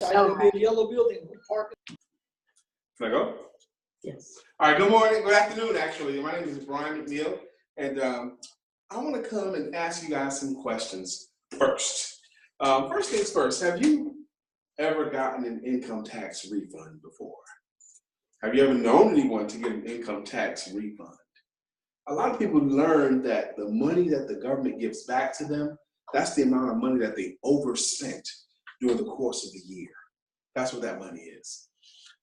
The yellow building. Can I go? Yes. All right, good morning, good afternoon, actually. My name is Brian McNeil, and I want to come and ask you guys some questions first. First things first, have you ever gotten an income tax refund before? Have you ever known anyone to get an income tax refund? A lot of people learn that the money that the government gives back to them, that's the amount of money that they overspent during the course of the year. That's what that money is.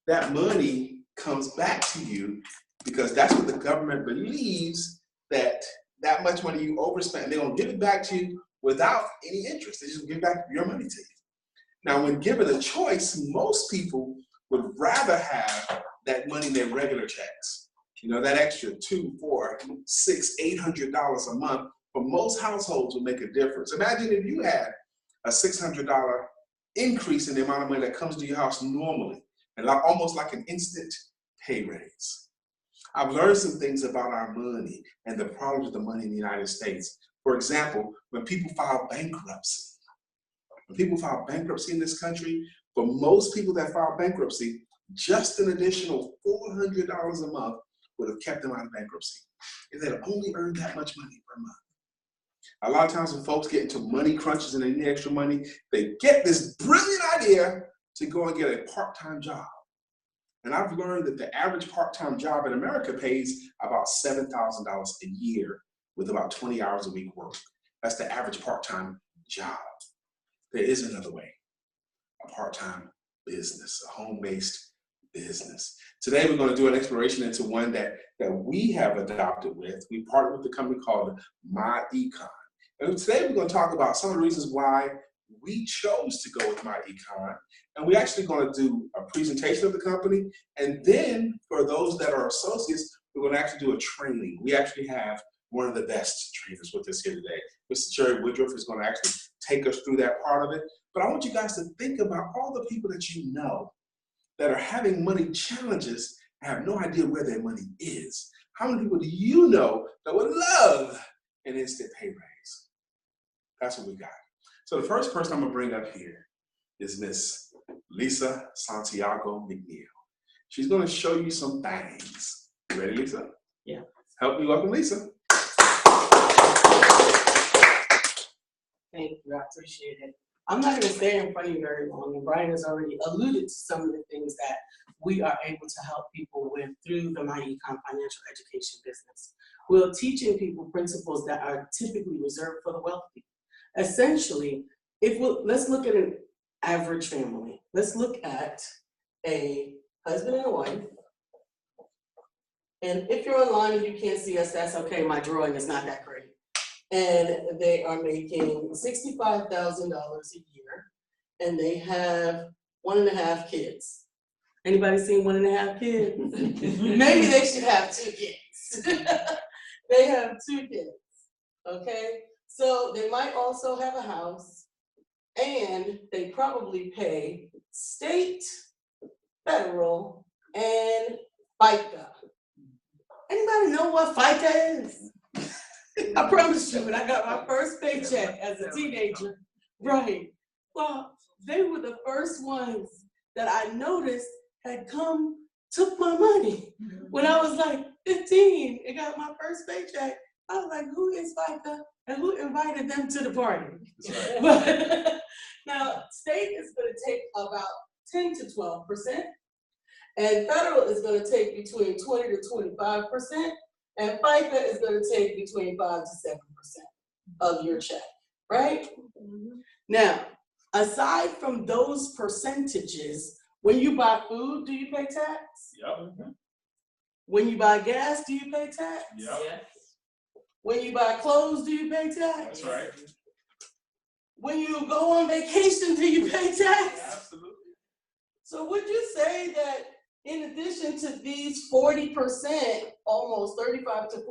That money comes back to you because that's what the government believes that much money you overspent, and they're going to give it back to you without any interest. They just give back your money to you. Now, when given a choice, most people would rather have that money in their regular checks. You know, that extra $200, $400, $600, $800 a month for most households will make a difference. Imagine if you had a $600 increase in the amount of money that comes to your house normally, and almost like an instant pay raise. I've learned some things about our money and the problems with the money in the United States. For example, when people file bankruptcy. When people file bankruptcy in this country, for most people that file bankruptcy, just an additional $400 a month would have kept them out of bankruptcy if they'd only earned that much money per month. A lot of times when folks get into money crunches and they need extra money, they get this brilliant idea to go and get a part-time job. And I've learned that the average part-time job in America pays about $7,000 a year with about 20 hours a week work. That's the average part-time job. There is another way, a part-time business, a home-based business. Today we're going to do an exploration into one that we have adopted with. We partnered with a company called Econ. And today we're going to talk about some of the reasons why we chose to go with Econ. And we're actually going to do a presentation of the company. And then for those that are associates, we're going to actually do a training. We actually have one of the best trainers with us here today. Mr. Jerry Woodruff is going to actually take us through that part of it. But I want you guys to think about all the people that you know that are having money challenges and have no idea where their money is. How many people do you know that would love an instant pay raise? That's what we got. So the first person I'm going to bring up here is Miss Lisa Santiago McNeil. She's going to show you some things. You ready, Lisa? Yeah. Help me welcome Lisa. Thank you. I appreciate it. I'm not going to stay in front of you very long, and Brian has already alluded to some of the things that we are able to help people with through the Econ financial education business. We're teaching people principles that are typically reserved for the wealthy. Essentially, let's look at an average family. Let's look at a husband and a wife. And if you're online and you can't see us, that's okay. My drawing is not that great. And they are making $65,000 a year, and they have 1.5 kids. Anybody seen 1.5 kids? Maybe they should have 2 kids. They have 2 kids, okay? So they might also have a house, and they probably pay state, federal, and FICA. Anybody know what FICA is? I promise you, when I got my first paycheck as a teenager, right? Well, they were the first ones that I noticed had took my money. When I was like 15 and got my first paycheck, I was like, who is FICA and who invited them to the party? Right. But now, state is going to take about 10 to 12%, and federal is going to take between 20 to 25%. And FICA is going to take between 5 to 7% of your check, right? Mm-hmm. Now, aside from those percentages, when you buy food, do you pay tax? Yep. Mm-hmm. When you buy gas, do you pay tax? Yep. Yes. When you buy clothes, do you pay tax? That's right. When you go on vacation, do you pay tax? Absolutely. So would you say that in addition to these 40%, almost 35 to 40%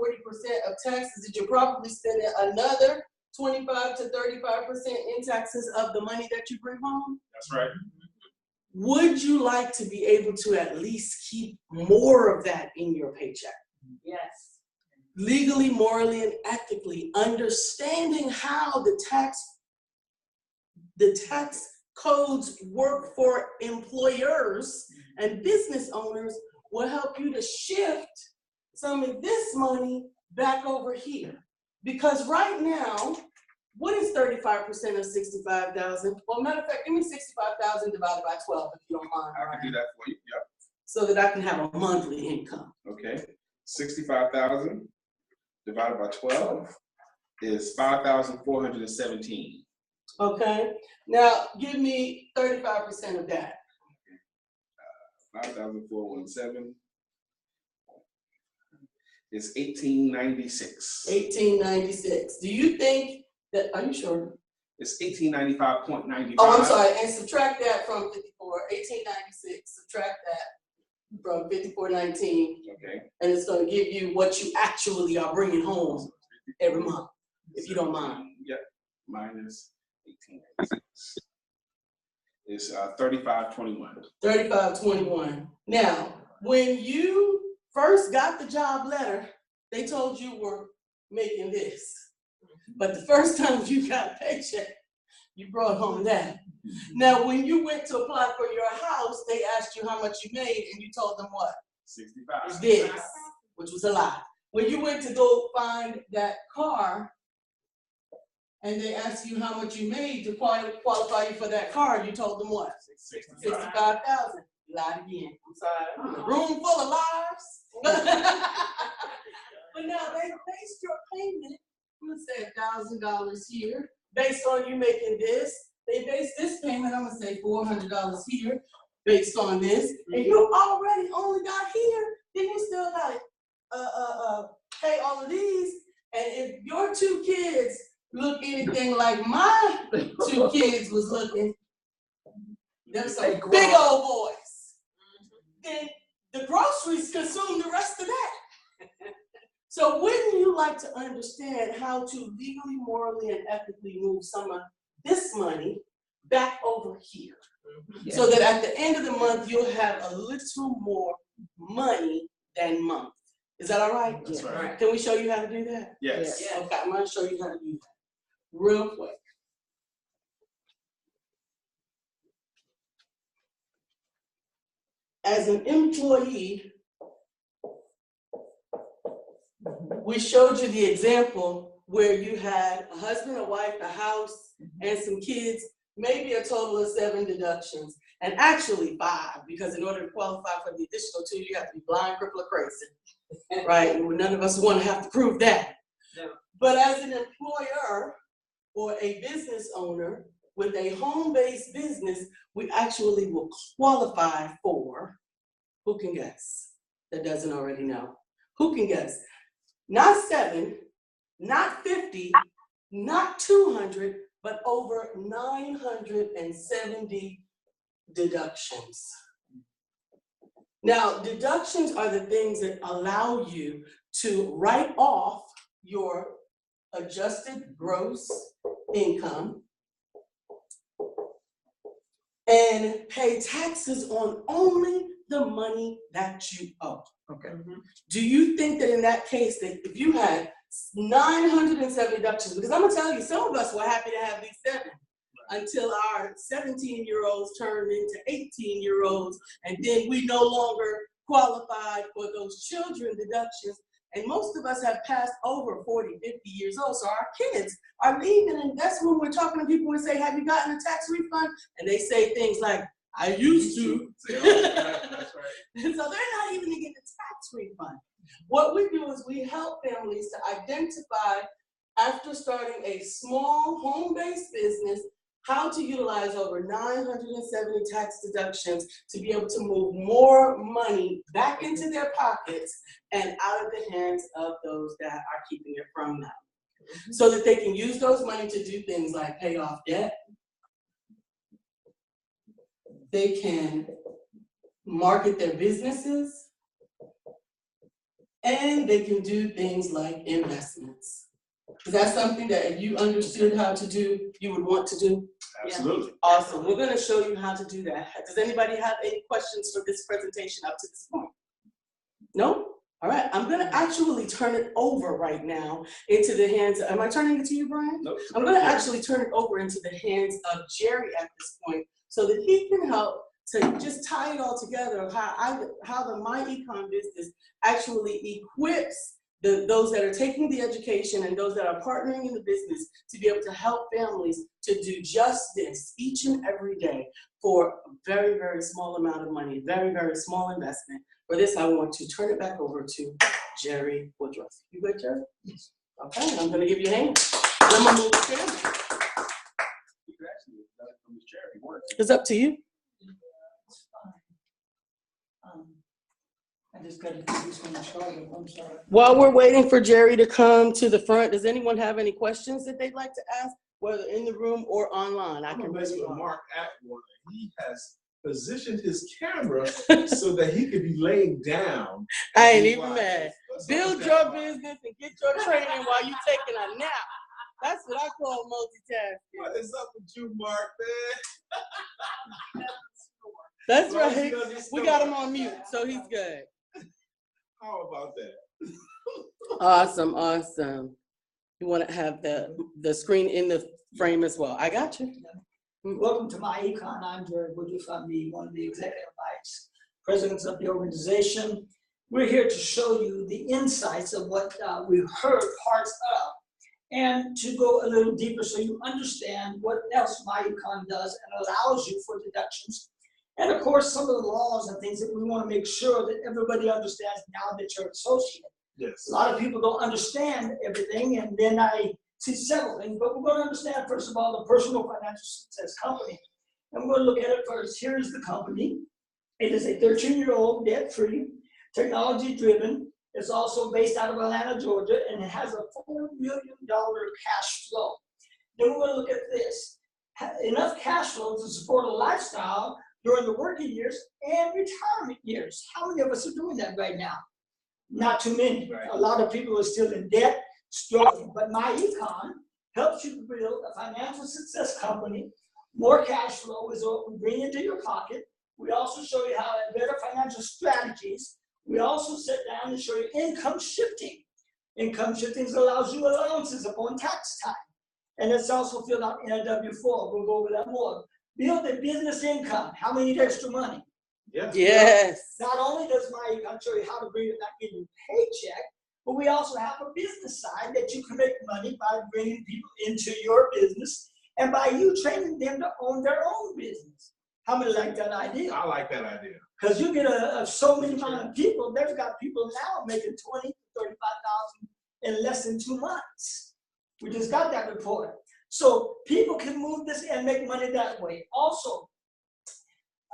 of taxes, that you're probably spending another 25 to 35% in taxes of the money that you bring home? That's right. Would you like to be able to at least keep more of that in your paycheck? Yes. Legally, morally, and ethically, understanding how the tax codes work for employers and business owners will help you to shift some of this money back over here. Because right now, what is 35% of 65,000? Well, matter of fact, give me 65,000 divided by 12 if you don't mind. I can do that for you, yep. So that I can have a monthly income. Okay, 65,000 divided by 12 is 5,417. Okay, now give me 35% of that. 5,417 is 1896. 1896. Do you think that, are you sure? It's 1895.95. Oh, I'm sorry, and subtract that from 54, 1896, subtract that from 5419. Okay. And it's gonna give you what you actually are bringing home every month, if you don't mind. Yep, minus 1896 is 3521. 3521. Now, when you first got the job letter, they told you were making this. But the first time you got a paycheck, you brought home that. Now, when you went to apply for your house, they asked you how much you made, and you told them what? 65. This, which was a lie. When you went to go find that car, and they asked you how much you made to qualify you for that car, you told them what? 65,000. You lied again. I'm sorry. A room full of lies. But now they based your payment, I'm gonna say $1,000 here, based on you making this. They based this payment, I'm gonna say $400 here, based on this. And you already only got here, then you still gotta pay all of these. And if your two kids look anything like my two kids was looking, them some big old boys, then the groceries consume the rest of that. So wouldn't you like to understand how to legally, morally, and ethically move some of this money back over here? Yeah. So that at the end of the month, you'll have a little more money than month. Is that all right? That's right. Can we show you how to do that? Yes. Yeah. Okay, I'm gonna show you how to do that real quick. As an employee, we showed you the example where you had a husband, a wife, a house, and some kids, maybe a total of 7 deductions, and actually 5, because in order to qualify for the additional 2, you have to be blind, crippled, or crazy, right? And none of us want to have to prove that. No. But as an employer or a business owner with a home-based business, we actually will qualify for, who can guess? That doesn't already know. Who can guess? Not 7, not 50, not 200, but over 970 deductions. Now, deductions are the things that allow you to write off your adjusted gross income and pay taxes on only the money that you owe. Okay. Mm-hmm. Do you think that in that case, that if you had 970 deductions, because I'm gonna tell you, some of us were happy to have these 7 until our 17-year-olds turned into 18-year-olds, and then we no longer qualified for those children deductions. And most of us have passed over 40, 50 years old, so our kids are leaving, and that's when we're talking to people and say, have you gotten a tax refund? And they say things like, I used to. That's right. And so they're not even getting a tax refund. What we do is we help families to identify, after starting a small home-based business, how to utilize over 970 tax deductions to be able to move more money back into their pockets and out of the hands of those that are keeping it from them. So that they can use those money to do things like pay off debt. They can market their businesses, and they can do things like investments. Is that something that if you understood how to do, you would want to do? Absolutely. Yeah. Awesome. We're going to show you how to do that. Does anybody have any questions for this presentation up to this point? No? All right, I'm gonna actually turn it over right now into the hands, am I turning it to you, Brian? Nope. I'm gonna actually turn it over into the hands of Jerry at this point so that he can help to just tie it all together of how the My Econ business actually equips those that are taking the education and those that are partnering in the business to be able to help families to do just this each and every day for a very, very small amount of money, very, very small investment. For this, I want to turn it back over to Jerry Woodruff. You good, Jerry? Yes. Okay, I'm gonna give you a hand. I'm gonna move the camera. You could actually have done it from his chair if you wanted to. It's up to you. It's fine. I just got to do this when I started. I'm sorry. While we're waiting for Jerry to come to the front, does anyone have any questions that they'd like to ask, whether in the room or online? I I'm can gonna bring mess you with on. Mark Atwater. He has positioned his camera so that he could be laying down. I as ain't he even watches. mad. What's up Build with your that, Mark? business and get your training while you're taking a nap. That's what I call multitasking. What is up with you, Mark, man? That's Well, right. he doesn't We got him snore. on mute, so he's good. How about that? Awesome, awesome. You want to have the screen in the frame as well. I got you. Welcome to My Econ. I'm Jerry Woodruff. I'm one of the executive vice presidents of the organization. We're here to show you the insights of what we've heard parts of, and to go a little deeper so you understand what else My Econ does and allows you for deductions. And of course, some of the laws and things that we want to make sure that everybody understands now that you're an associate. Yes. A lot of people don't understand everything, and then I see several things, but we're going to understand, first of all, the Personal Financial Success Company. And we're going to look at it first. Here is the company. It is a 13-year-old, debt-free, technology-driven. It's also based out of Atlanta, Georgia, and it has a $4 million cash flow. Then we're going to look at this. Enough cash flow to support a lifestyle during the working years and retirement years. How many of us are doing that right now? Not too many. Right. A lot of people are still in debt, struggling. But My Econ helps you to build a financial success company. More cash flow is what we bring into your pocket. We also show you how to better financial strategies. We also sit down and show you income shifting. Income shifting allows you allowances upon tax time. And it's also filled out in a W-4. We'll go over that more. Build a business income. How many need extra money? Yeah. Yes. Not only does My Econ show you how to bring it back in your paycheck, but we also have a business side that you can make money by bringing people into your business and by you training them to own their own business. How many like that idea? I like that idea. Because you get so many amount of people. There's got people now making $20,000 to $35,000 in less than 2 months. We just got that report. So people can move this and make money that way. Also,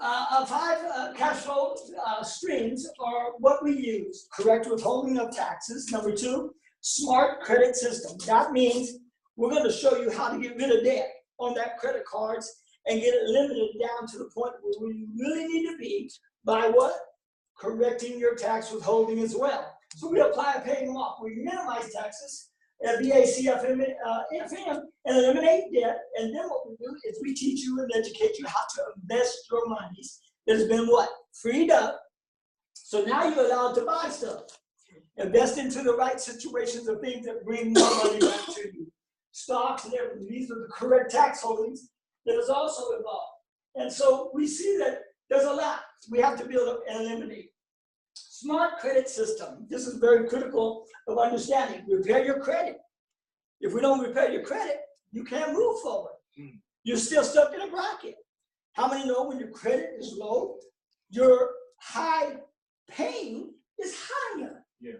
5 cash flow streams are what we use. Correct withholding of taxes. Number 2, smart credit system. That means we're going to show you how to get rid of debt on that credit cards and get it limited down to the point where we really need to be by what? Correcting your tax withholding as well. So we apply paying them off. We minimize taxes, BACFM, FM, and eliminate debt. And then what we do is we teach you and educate you how to invest your monies that has been what? Freed up. So now you're allowed to buy stuff. Invest into the right situations of things that bring more money back to you. Stocks and everything. These are the correct tax holdings that is also involved. And so we see that there's a lot we have to build up and eliminate. Smart credit system. This is very critical of understanding. Repair your credit. If we don't repair your credit, you can't move forward. You're still stuck in a bracket. How many know when your credit is low, your high paying is higher? Yeah.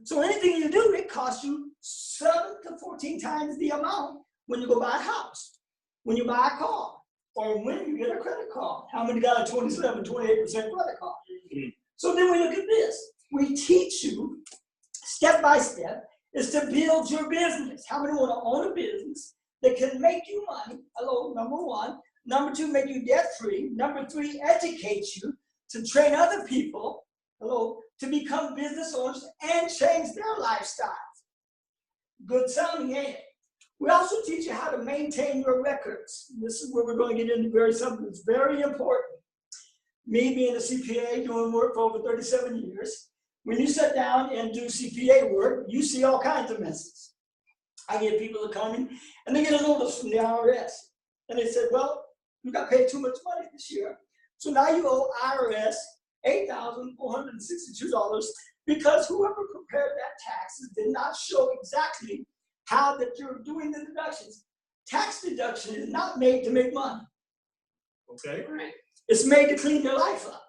So anything you do, it costs you 7 to 14 times the amount when you go buy a house, when you buy a car, or when you get a credit card. How many got a 27, 28% credit card? So then we look at this. We teach you step by step is to build your business. How many want to own a business that can make you money? Hello, number 1. Number 2, make you debt free. Number 3, educate you to train other people, hello, to become business owners and change their lifestyles. Good sounding, ain't it? We also teach you how to maintain your records. This is where we're going to get into very something that's very important. Me being a CPA, doing work for over 37 years, When you sit down and do CPA work, you see all kinds of messes. I get people that come in and they get a notice from the IRS. And they said, well, you got paid too much money this year. So now you owe IRS $8,462 because whoever prepared that taxes did not show exactly how that you're doing the deductions. Tax deduction is not made to make money. Okay. Right. It's made to clean your life up.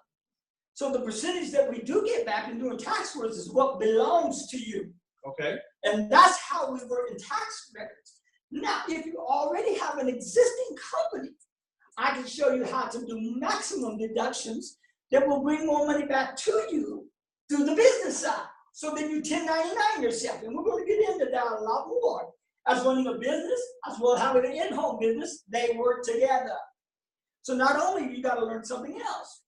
So the percentage that we do get back in doing tax work is what belongs to you. Okay. And that's how we work in tax records. Now, if you already have an existing company, I can show you how to do maximum deductions that will bring more money back to you through the business side. So then you 1099 yourself. And we're going to get into that a lot more. As running a business, as well as having an in-home business, they work together. So not only you got to learn something else,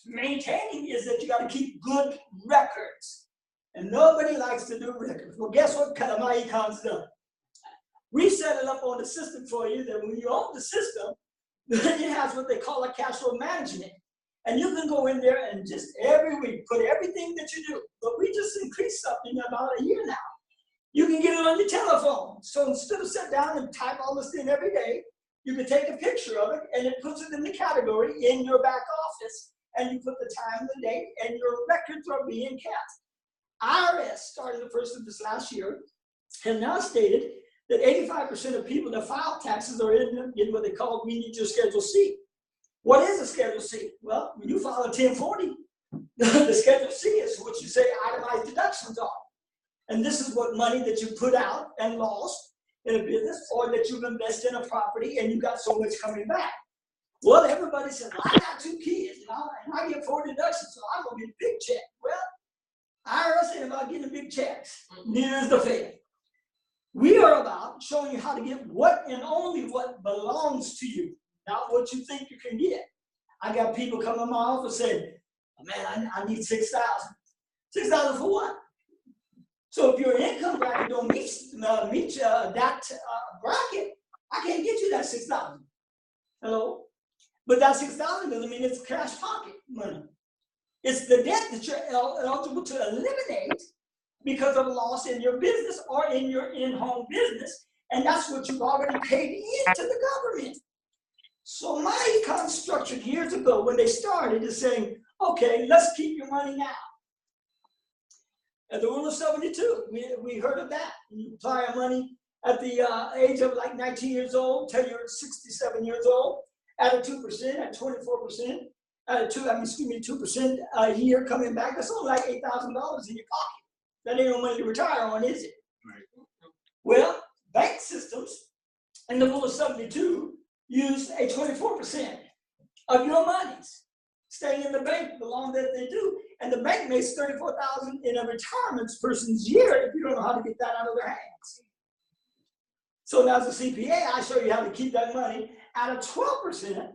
maintaining is that you got to keep good records. And nobody likes to do records. Well, guess what kind of my Econ's done? We set it up on the system for you that when you own the system, it has what they call a cash flow management. And you can go in there and just every week put everything that you do. But we just increased something about a year now. You can get it on your telephone. So instead of sit down and type all this in every day, you can take a picture of it and it puts it in the category in your back office. And you put the time, the date, and your records are being kept. IRS, starting the first of this last year, have now stated that 85% of people that file taxes are in what they call, we need your Schedule C. What is a Schedule C? Well, when you file a 1040, the Schedule C is what you say itemized deductions are. And this is what money that you put out and lost in a business or that you've invested in a property and you got so much coming back. Well, everybody says, well, I got 2 kids and I get 4 deductions, so I'm going to get a big check. Well, IRS ain't about getting big checks. Neither is the Fed. We are about showing you how to get what and only what belongs to you, not what you think you can get. I got people come to my office saying, oh, man, I need $6,000. $6,000 for what? So if your income bracket don't meet that bracket, I can't get you that $6,000. Hello? But that $6,000 doesn't mean it's cash pocket money. It's the debt that you're eligible to eliminate because of loss in your business or in your in-home business. And that's what you've already paid into the government. So my Econ structured years ago when they started is saying, okay, let's keep your money now. And the rule of 72, we heard of that. You apply your money at the age of like 19 years old till you're 67 years old, at a 2%, at 24%, at 2% a year coming back. That's only like $8,000 in your pocket. That ain't no money to retire on, is it? Right. Well, bank systems in the rule of 72 use a 24% of your monies staying in the bank the longer that they do. And the bank makes $34,000 in a retirement person's year if you don't know how to get that out of their hands. So now as a CPA, I show you how to keep that money at a 12%,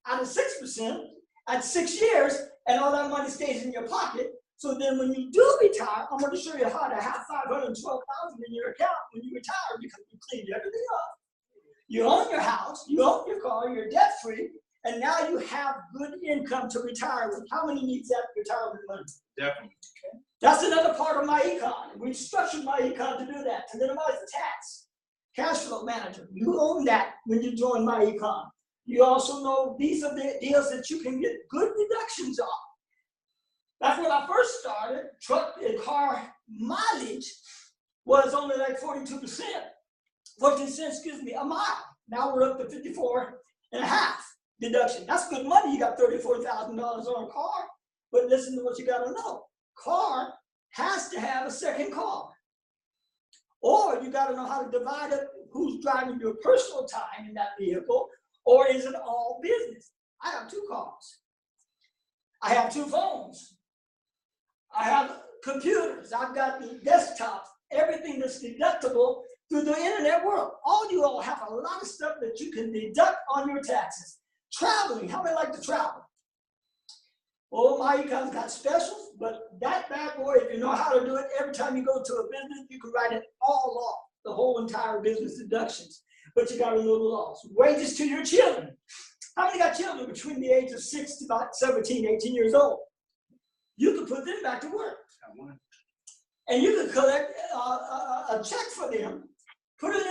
at a 6%, at 6 years, and all that money stays in your pocket. So then when you do retire, I'm going to show you how to have $512,000 in your account when you retire because you cleaned everything up. You own your house, you own your car, you're debt-free, and now you have good income to retire with. How many needs that retirement money? Definitely. Okay. That's another part of my Econ. We've structured my Econ to do that, to minimize the tax. Cash flow manager, you own that when you join my Econ. You also know these are the deals that you can get good deductions on. That's when I first started. Truck and car mileage was only like 42%. 14 cents, excuse me, a mile. Now we're up to 54.5 deduction. That's good money. You got $34,000 on a car. But listen to what you got to know. Car has to have a second car. Or you got to know how to divide up who's driving your personal time in that vehicle, or is it all business? I have 2 cars. I have 2 phones. I have computers. I've got desktops, everything that's deductible through the internet world. All you all have a lot of stuff that you can deduct on your taxes. Traveling, how many like to travel? Well, my Econ's got specials, but that bad boy, if you know how to do it, every time you go to a business, you can write it all off, the whole entire business deductions. But you got to know the laws. Wages to your children. How many got children between the age of 6 to about 17, 18 years old? you can put them back to work. And you can collect a check for them, put it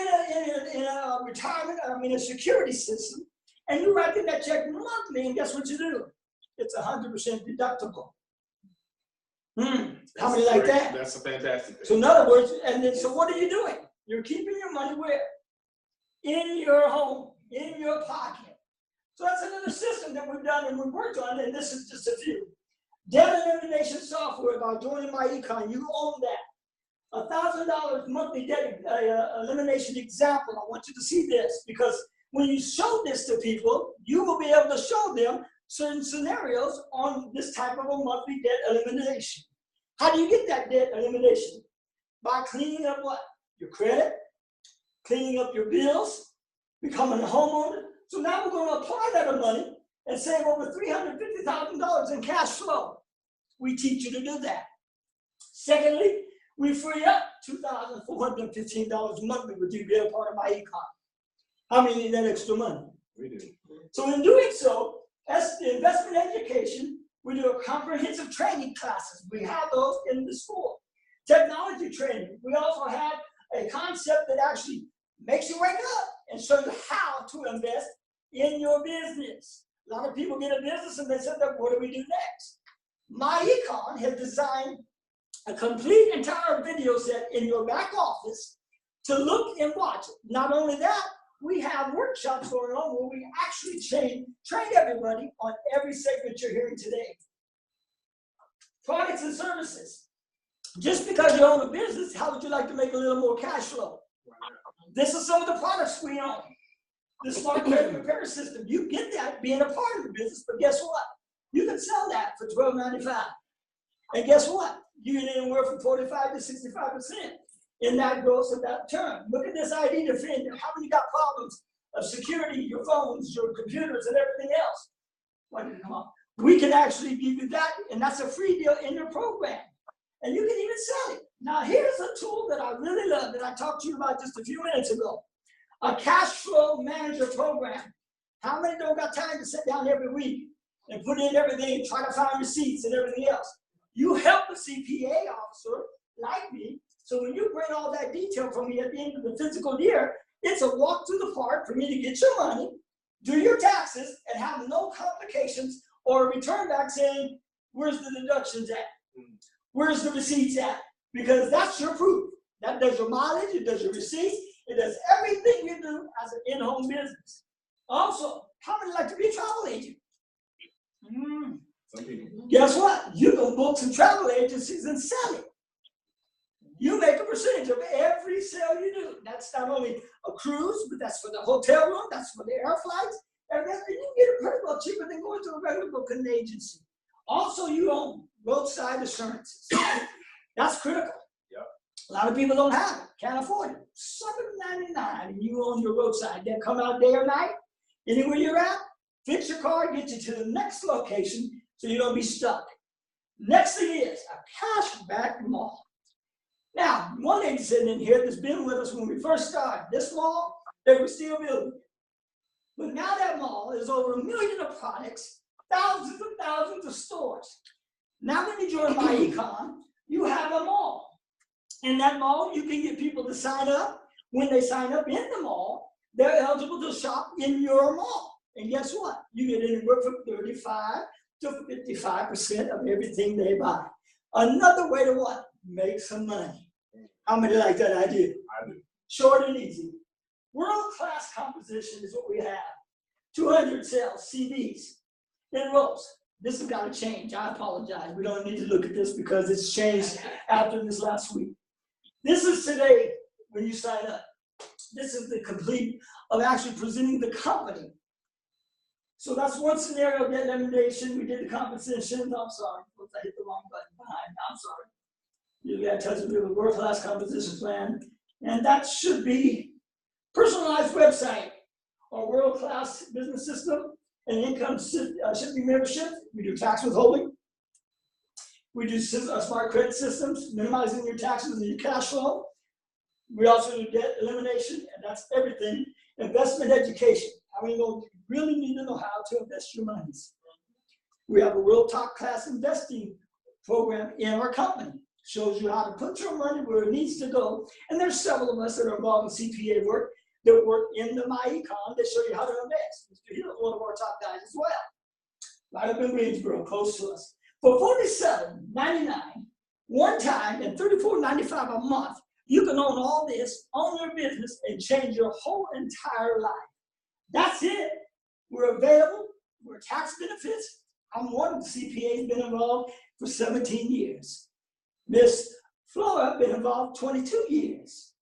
in a retirement, a security system, and you write them that check monthly, and guess what you do? It's 100% deductible. How many like that? That's a fantastic thing. So in other words, so what are you doing? You're keeping your money where? In your home, in your pocket. So that's another system that we've done and we've worked on, and this is just a few. Debt elimination software, by joining my Econ, you own that. $1,000 monthly debt elimination example. I want you to see this, because when you show this to people, you will be able to show them certain scenarios on this type of a monthly debt elimination. How do you get that debt elimination? By cleaning up what? Your credit, cleaning up your bills, becoming a homeowner. So now we're going to apply that money and save over $350,000 in cash flow. We teach you to do that. Secondly, we free up $2,415 monthly with you being a part of my Econ. How many need that extra money? We do. So in doing so, as the investment education, we do a comprehensive training classes. We have those in the school. Technology training. We also have a concept that actually makes you wake up and show you how to invest in your business. A lot of people get a business and they say, what do we do next? My Econ has designed a complete entire video set in your back office to look and watch. Not only that, we have workshops going on where we actually train everybody on every segment you're hearing today. Products and services. Just because you own a business, how would you like to make a little more cash flow? This is some of the products we own. The smart credit repair system. You get that being a part of the business, but guess what? You can sell that for $12.95. And guess what? You get anywhere from 45 to 65% in that growth of that term. Look at this ID Defender. How many got problems of security, your phones, your computers, and everything else? Why did it come up? We can actually give you that, and that's a free deal in your program. And you can even sell it. Now, here's a tool that I really love that I talked to you about just a few minutes ago. A cash flow manager program. How many don't got time to sit down every week and put in everything and try to find receipts and everything else? You help a CPA officer like me, so when you bring all that detail from me at the end of the fiscal year, it's a walk through the park for me to get your money, do your taxes, and have no complications or a return back saying, where's the deductions at? Where's the receipts at? Because that's your proof. That does your mileage, it does your receipts, it does everything you do as an in-home business. Also, how many like to be a travel agent? Some people. Guess what? You can book some travel agencies and sell it. You make a percentage of every sale you do. That's not only a cruise, but that's for the hotel room, that's for the air flights, and you can get it pretty well cheaper than going to a regular booking agency. Also, you own roadside assurances. That's critical. Yep. A lot of people don't have it, can't afford it. $7.99, and you own your roadside. They come out day or night, anywhere you're at, fix your car, get you to the next location so you don't be stuck. Next thing is a cashback mall. Now, one lady sitting in here that's been with us when we first started. This mall, they were still building. But now that mall is over 1 million of products, thousands of stores. Now when you join my Econ, you have a mall. In that mall, you can get people to sign up. When they sign up in the mall, they're eligible to shop in your mall. And guess what? You get anywhere from 35 to 55% of everything they buy. Another way to what? Make some money. How many like that idea? I do. Short and easy. World-class composition is what we have. 200 cells, CDs, in rows. This has got to change. I apologize. We don't need to look at this because it's changed after this last week. This is today when you sign up. This is the complete of actually presenting the company. So that's one scenario of debt elimination. We did the compensation. I'm sorry. I hit the wrong button behind. I'm sorry. You got to touch with a world-class composition plan. And that should be personalized website or world-class business system and income should be membership. We do tax withholding. We do smart credit systems, minimizing your taxes and your cash flow. We also do debt elimination, and that's everything. Investment education. How many know you really need to know how to invest your monies? We have a world top class investing program in our company. Shows you how to put your money where it needs to go. And there's several of us that are involved in CPA work that work in the Econ that show you how to invest. Mr. Hill is one of our top guys as well. Right up in Greensboro, close to us. For $47.99 one time and $34.95 a month, you can own all this, own your business, and change your whole entire life. That's it. We're available. We're tax benefits. I'm one of the CPAs been involved for 17 years. Miss Flora been involved 22 years.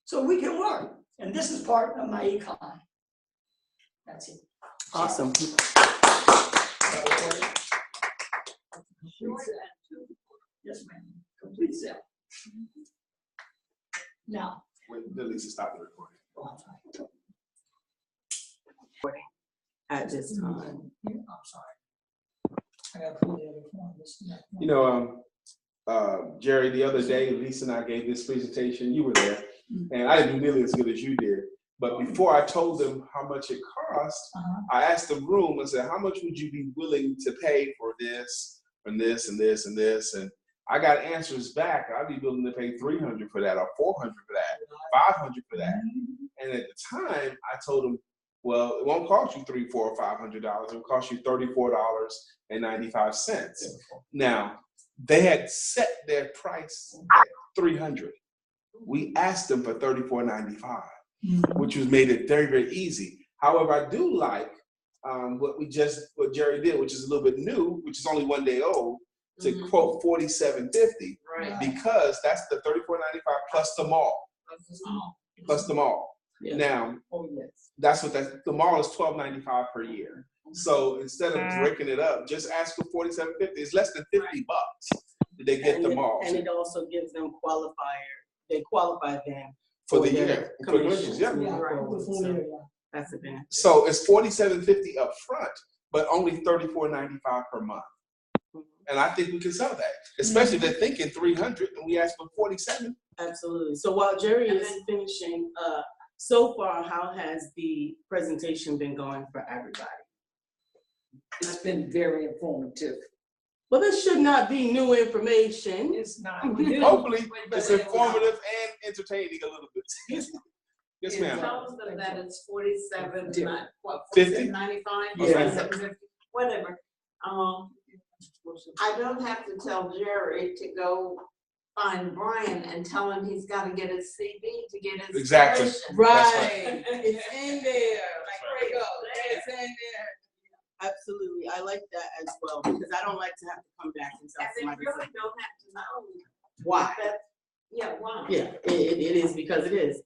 So we can work. And this is part of my Econ. That's it. Awesome. Yes, ma'am. Complete set. Now. Wait, Lisa, stop the recording. At this time. I'm sorry. I got to pull the other one. You know, Jerry, the other day, Lisa and I gave this presentation. You were there, and I didn't do nearly as good as you did. But before I told them how much it cost, I asked the room, I said, how much would you be willing to pay for this, and this, and this, and this? And I got answers back. I'd be willing to pay $300 for that, or $400 for that, $500 for that. And at the time, I told them, well, it won't cost you $300, $400, or $500. It will cost you $34.95. Now, they had set their price at $300. We asked them for $34.95, which was made it very, very easy. However, I do like what Jerry did, which is a little bit new, which is only 1 day old, to quote $47.50, Right. because that's the $34.95 plus the mall. Plus the mall. Yeah. Now, that's what the mall is $12.95 per year. So instead of breaking it up, just ask for $47.50. It's less than $50 that they get the mall. And it also gives them they qualify them for the year. Commissions. Yeah. So that's the benefit. So it's $47.50 up front, but only $34.95 per month. And I think we can sell that, especially if they're thinking $300 and we ask for $47. Absolutely. So while Jerry is finishing, so far, how has the presentation been going for everybody? It's been very informative. Well, this should not be new information. It's not. Hopefully, it's informative and entertaining a little bit. Yes, ma'am. It tells them that it's 47, what, 50? 95, Yeah. 50, whatever. I don't have to tell Jerry to go find Brian and tell him he's got to get his CV to get his Exactly. commission. Right. It's in there. There you go. It's in there. Absolutely. I like that as well, because I don't like to have to come back and tell And they somebody really don't have to know why. why. Yeah, it is because it is.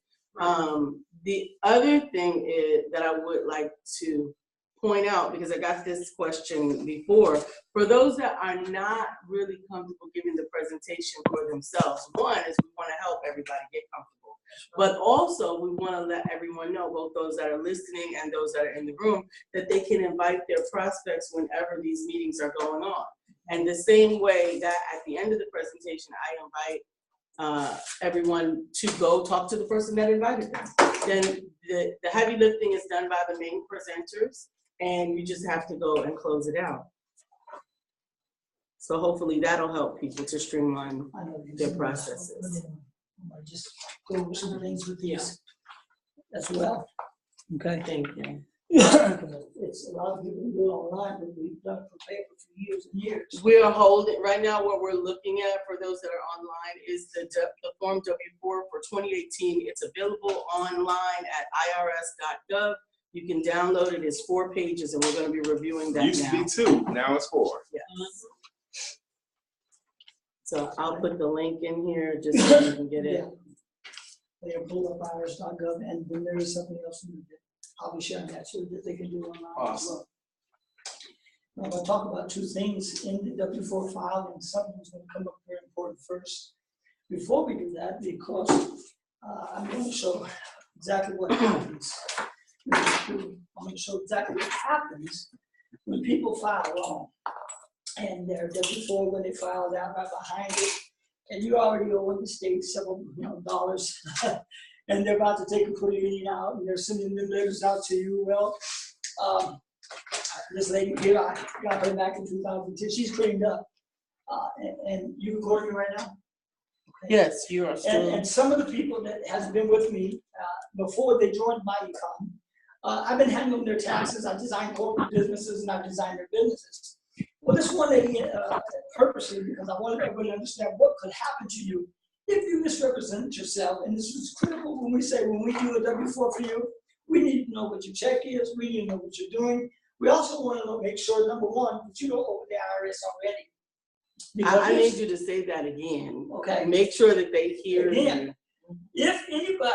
The other thing is that I would like to point out, because I got this question before, for those that are not really comfortable giving the presentation for themselves, one is we want to help everybody get comfortable, but also we want to let everyone know, both those that are listening and those that are in the room, that they can invite their prospects whenever these meetings are going on. And the same way that at the end of the presentation, I invite everyone to go talk to the person that invited them. Then the heavy lifting is done by the main presenters, and you just have to go and close it out. So hopefully that'll help people to streamline their processes. I might just go over some things with these as well. Okay. Thank you. It's a lot of people do it online, but we've done it for paper for years and years. We are holding, right now what we're looking at for those that are online is the Form W-4 for 2018. It's available online at irs.gov. You can download it. It's 4 pages, and we're going to be reviewing that now. Used to be 2, now it's 4. Yes. So I'll put the link in here just so you can get it. They are pulled up irs.gov, and then there is something else I'll be sharing that so that they can do online as well. I'm going to talk about 2 things in the W-4 file, and something's going to come up very important first. Before we do that, because I'm going to show exactly what happens. I'm going to show exactly what happens when people file wrong. And their W-4, when they file that right behind it, and you already owe the state several dollars, and they're about to take a put it out, and they're sending them letters out to you. Well, this lady here, I got her back in 2010. She's cleaned up. And you recording me right now? Yes, you are still. And some of the people that has been with me before they joined my Econ, I've been handling their taxes. I've designed corporate businesses and I've designed their businesses. Well, this one lady, purposely, because I wanted everybody to understand what could happen to you if you misrepresent yourself. And this is critical when we say, when we do a W-4 for you, we need to know what your check is. We need to know what you're doing. We also want to make sure, number one, that you don't owe the IRS already. I need you to say that again. Okay. Make sure that they hear Again, you. if anybody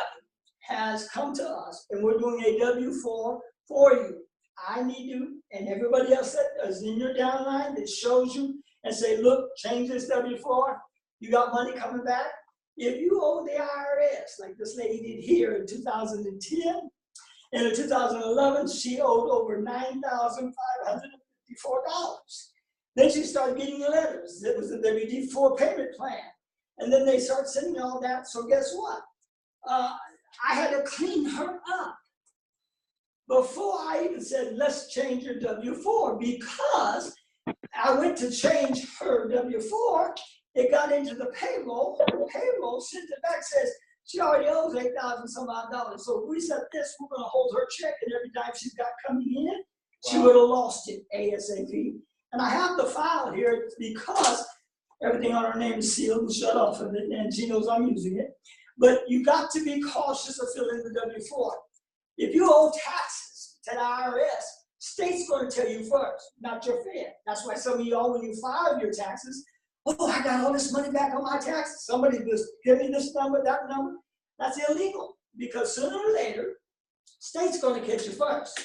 has come to us and we're doing a W-4 for you, I need you and everybody else that is in your downline that shows you and say, look, change this W-4. You got money coming back. If you owe the IRS, like this lady did here in 2010, and in 2011, she owed over $9,554. Then she started getting letters. It was the WD-4 payment plan. And then they start sending all that. So guess what? I had to clean her up before I even said, let's change your W-4, because I went to change her W-4. It got into the payroll. Her payroll sent it back, says she already owes $8,000 some odd dollars. So if we said this, we're going to hold her check, and every time she's got coming in, she would have lost it ASAP. And I have the file here because everything on her name is sealed and shut off of it, and she knows I'm using it. But you got to be cautious of filling the W-4. If you owe taxes to the IRS, state's going to tell you first, not your Fed. That's why some of y'all, when you file your taxes, oh, I got all this money back on my taxes. Somebody just give me this number, that number. That's illegal, because sooner or later, state's going to catch you first.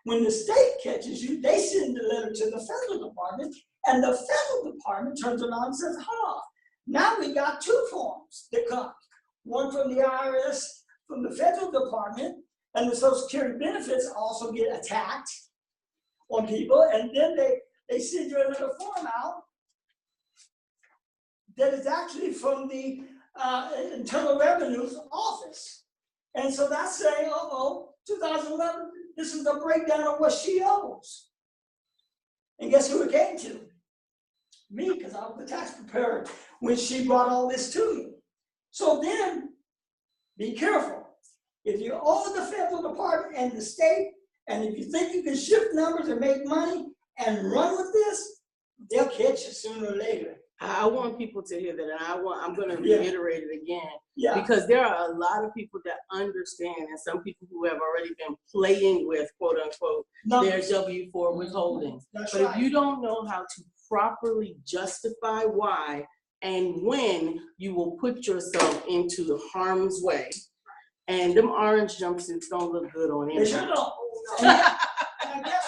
When the state catches you, they send a letter to the federal department, and the federal department turns around and says, huh, now we got two forms that come. One from the IRS, from the federal department, and the Social Security benefits also get attacked on people, and then they send you another form out that is actually from the Internal Revenue's office. And so that's saying, 2011, this is the breakdown of what she owes. And guess who it came to? Me, because I was the tax preparer when she brought all this to me. So then, be careful. If you owe the federal department and the state, and if you think you can shift numbers and make money and run with this, they'll catch you sooner or later. I want people to hear that, and I'm going to reiterate it again, because there are a lot of people that understand, and some people who have already been playing with, quote unquote, their W-4 withholding. That's but right. If you don't know how to properly justify why and when you will put yourself into harm's way, and them orange jumpsuits don't look good on They sure anyone. don't. And I guess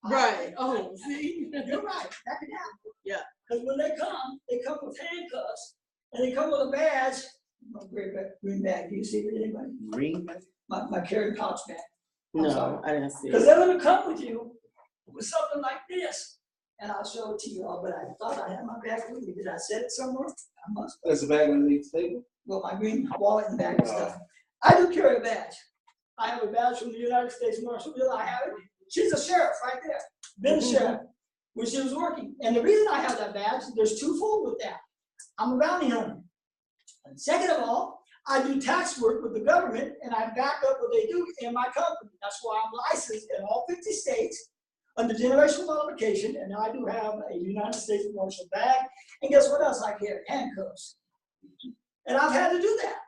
Right. Oh, see? you're right. That can happen. Yeah. Because when they come with handcuffs, and they come with a badge. My green bag. Do you see it, anybody? Green? My carry pouch bag. No, I didn't see Because it. they're going to come with you with something like this. And I'll show it to you all, but I thought I had my bag with me. Did I set it somewhere? I must. There's a bag underneath the table. Well, my green wallet and bag and stuff. I do carry a badge. I have a badge from the United States Marshal Bill. I have it. She's a sheriff right there. Been a sheriff when she was working. And the reason I have that badge, there's twofold with that. I'm a bounty hunter. And second of all, I do tax work with the government, and I back up what they do in my company. That's why I'm licensed in all 50 states under generational modification, and I do have a United States Marshal bag. And guess what else I carry? Handcuffs. And I've had to do that,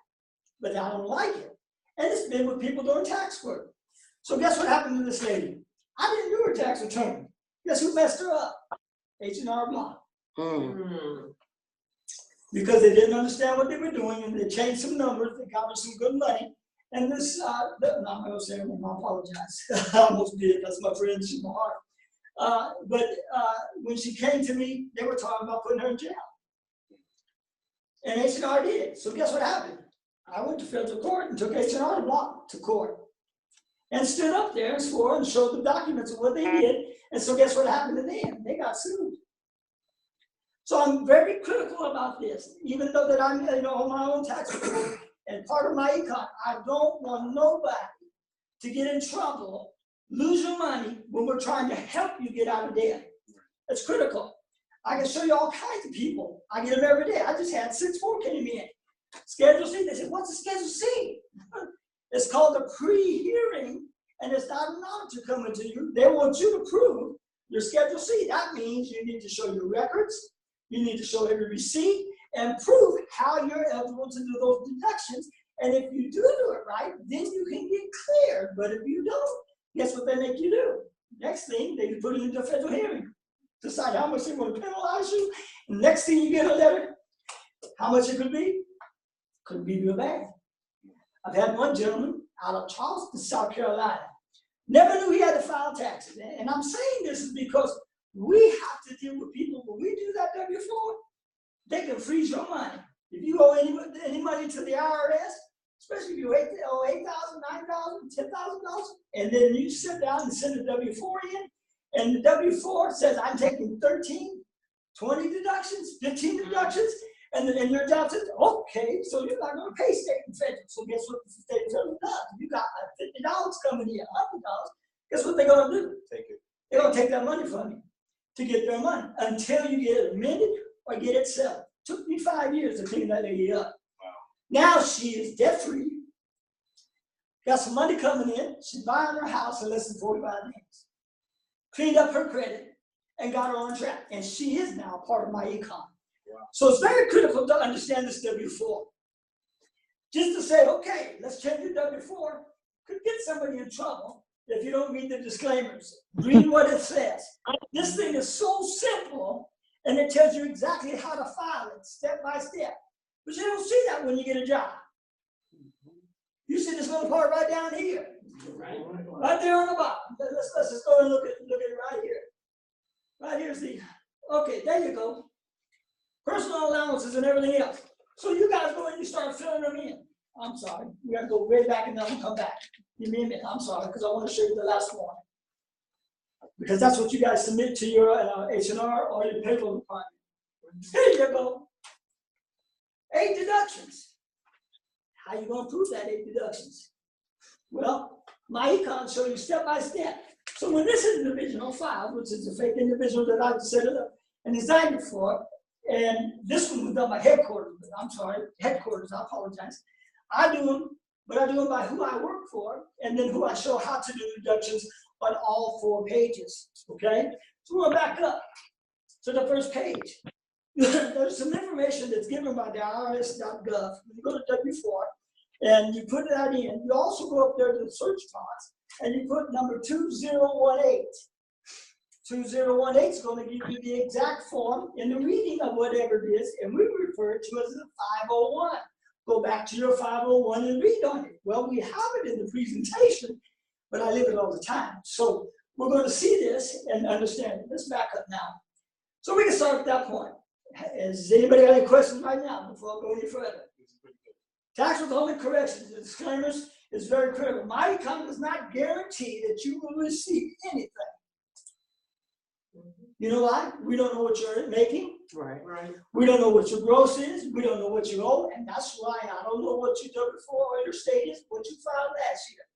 but I don't like it. And it's been with people doing tax work. So guess what happened to this lady? I didn't do her tax return. Guess who messed her up? H&R Block. Because they didn't understand what they were doing, and they changed some numbers. They got her some good money. And this, I'm not going to say anything, I apologize. I almost did, that's my friend, she's my heart. But when she came to me, they were talking about putting her in jail. And H&R did. So guess what happened? I went to federal court and took H&R Block to court. And stood up there and swore and showed the documents of what they did. And so guess what happened to them? They got sued. So I'm very critical about this, even though that I'm on my own tax report and part of my econ. I don't want nobody to get in trouble, lose your money when we're trying to help you get out of debt. It's critical. I can show you all kinds of people. I get them every day. I just had 6 more came in. Schedule C, they said, what's a Schedule C? It's called a pre-hearing, and it's not an auditor coming to you. They want you to prove your Schedule C. That means you need to show your records, you need to show every receipt, and prove how you're eligible to do those deductions. And if you do it right, then you can get cleared. But if you don't, guess what they make you do? Next thing, they put it into a federal hearing. Decide how much they want to penalize you. And next thing you get a letter, how much it could be? Could be real bad. I've had one gentleman out of Charleston, South Carolina. Never knew he had to file taxes. And I'm saying this is because we have to deal with people. When we do that W-4, they can freeze your money. If you owe any money to the IRS, especially if you owe $8,000, $9,000, $10,000, and then you sit down and send a W-4 in, and the W-4 says, I'm taking 13, 20 deductions, 15 deductions, and your job says, okay, so you're not going to pay state and federal. So guess what the state and federal does? You got $50 coming in, $100. Guess what they're going to do? Take it. They're going to take that money from you to get their money until you get it amended or get it settled. Took me 5 years to clean that lady up. Wow. Now she is debt free. Got some money coming in. She's buying her house in less than 45 days. Cleaned up her credit and got her on track. And she is now part of my Econ. Wow. So it's very critical to understand this W-4. Just to say, okay, let's change your W-4 could get somebody in trouble if you don't read the disclaimers. Read what it says. This thing is so simple, and it tells you exactly how to file it step by step. But you don't see that when you get a job. You see this little part right down here. Right there on the bottom. Let's just go and look at it right here. Right here's the, okay, there you go. Personal allowances and everything else. So you guys go and you start filling them in. I'm sorry, we gotta go way back and then we'll come back. Give me a minute, I'm sorry, because I want to show you the last one. Because that's what you guys submit to your H&R or your payroll department. Here you go. 8 deductions. How you gonna prove that 8 deductions? Well, my Econ show you step by step. So when this individual filed, which is a fake individual that I set it up and designed it for, and this one was done by headquarters, I apologize. I do them, but I do them by who I work for, and then who I show how to do deductions on all 4 pages, okay? So we'll back up to the first page. There's some information that's given by the IRS.gov. You go to W-4, and you put that in. You also go up there to the search box, and you put number 2018. 2018 is going to give you the exact form in the reading of whatever it is, and we refer to it as a 501. Go back to your 501 and read on it. Well, we have it in the presentation, but I live it all the time. So we're going to see this and understand it. Let's back up now. So we can start at that point. Has anybody got any questions right now before I go any further? Tax withholding corrections, the disclaimers is very critical. My Econ does not guarantee that you will receive anything. You know why? We don't know what you're making. Right. We don't know what your gross is. We don't know what you owe. And that's why I don't know what you did before or your state is, what you filed last year.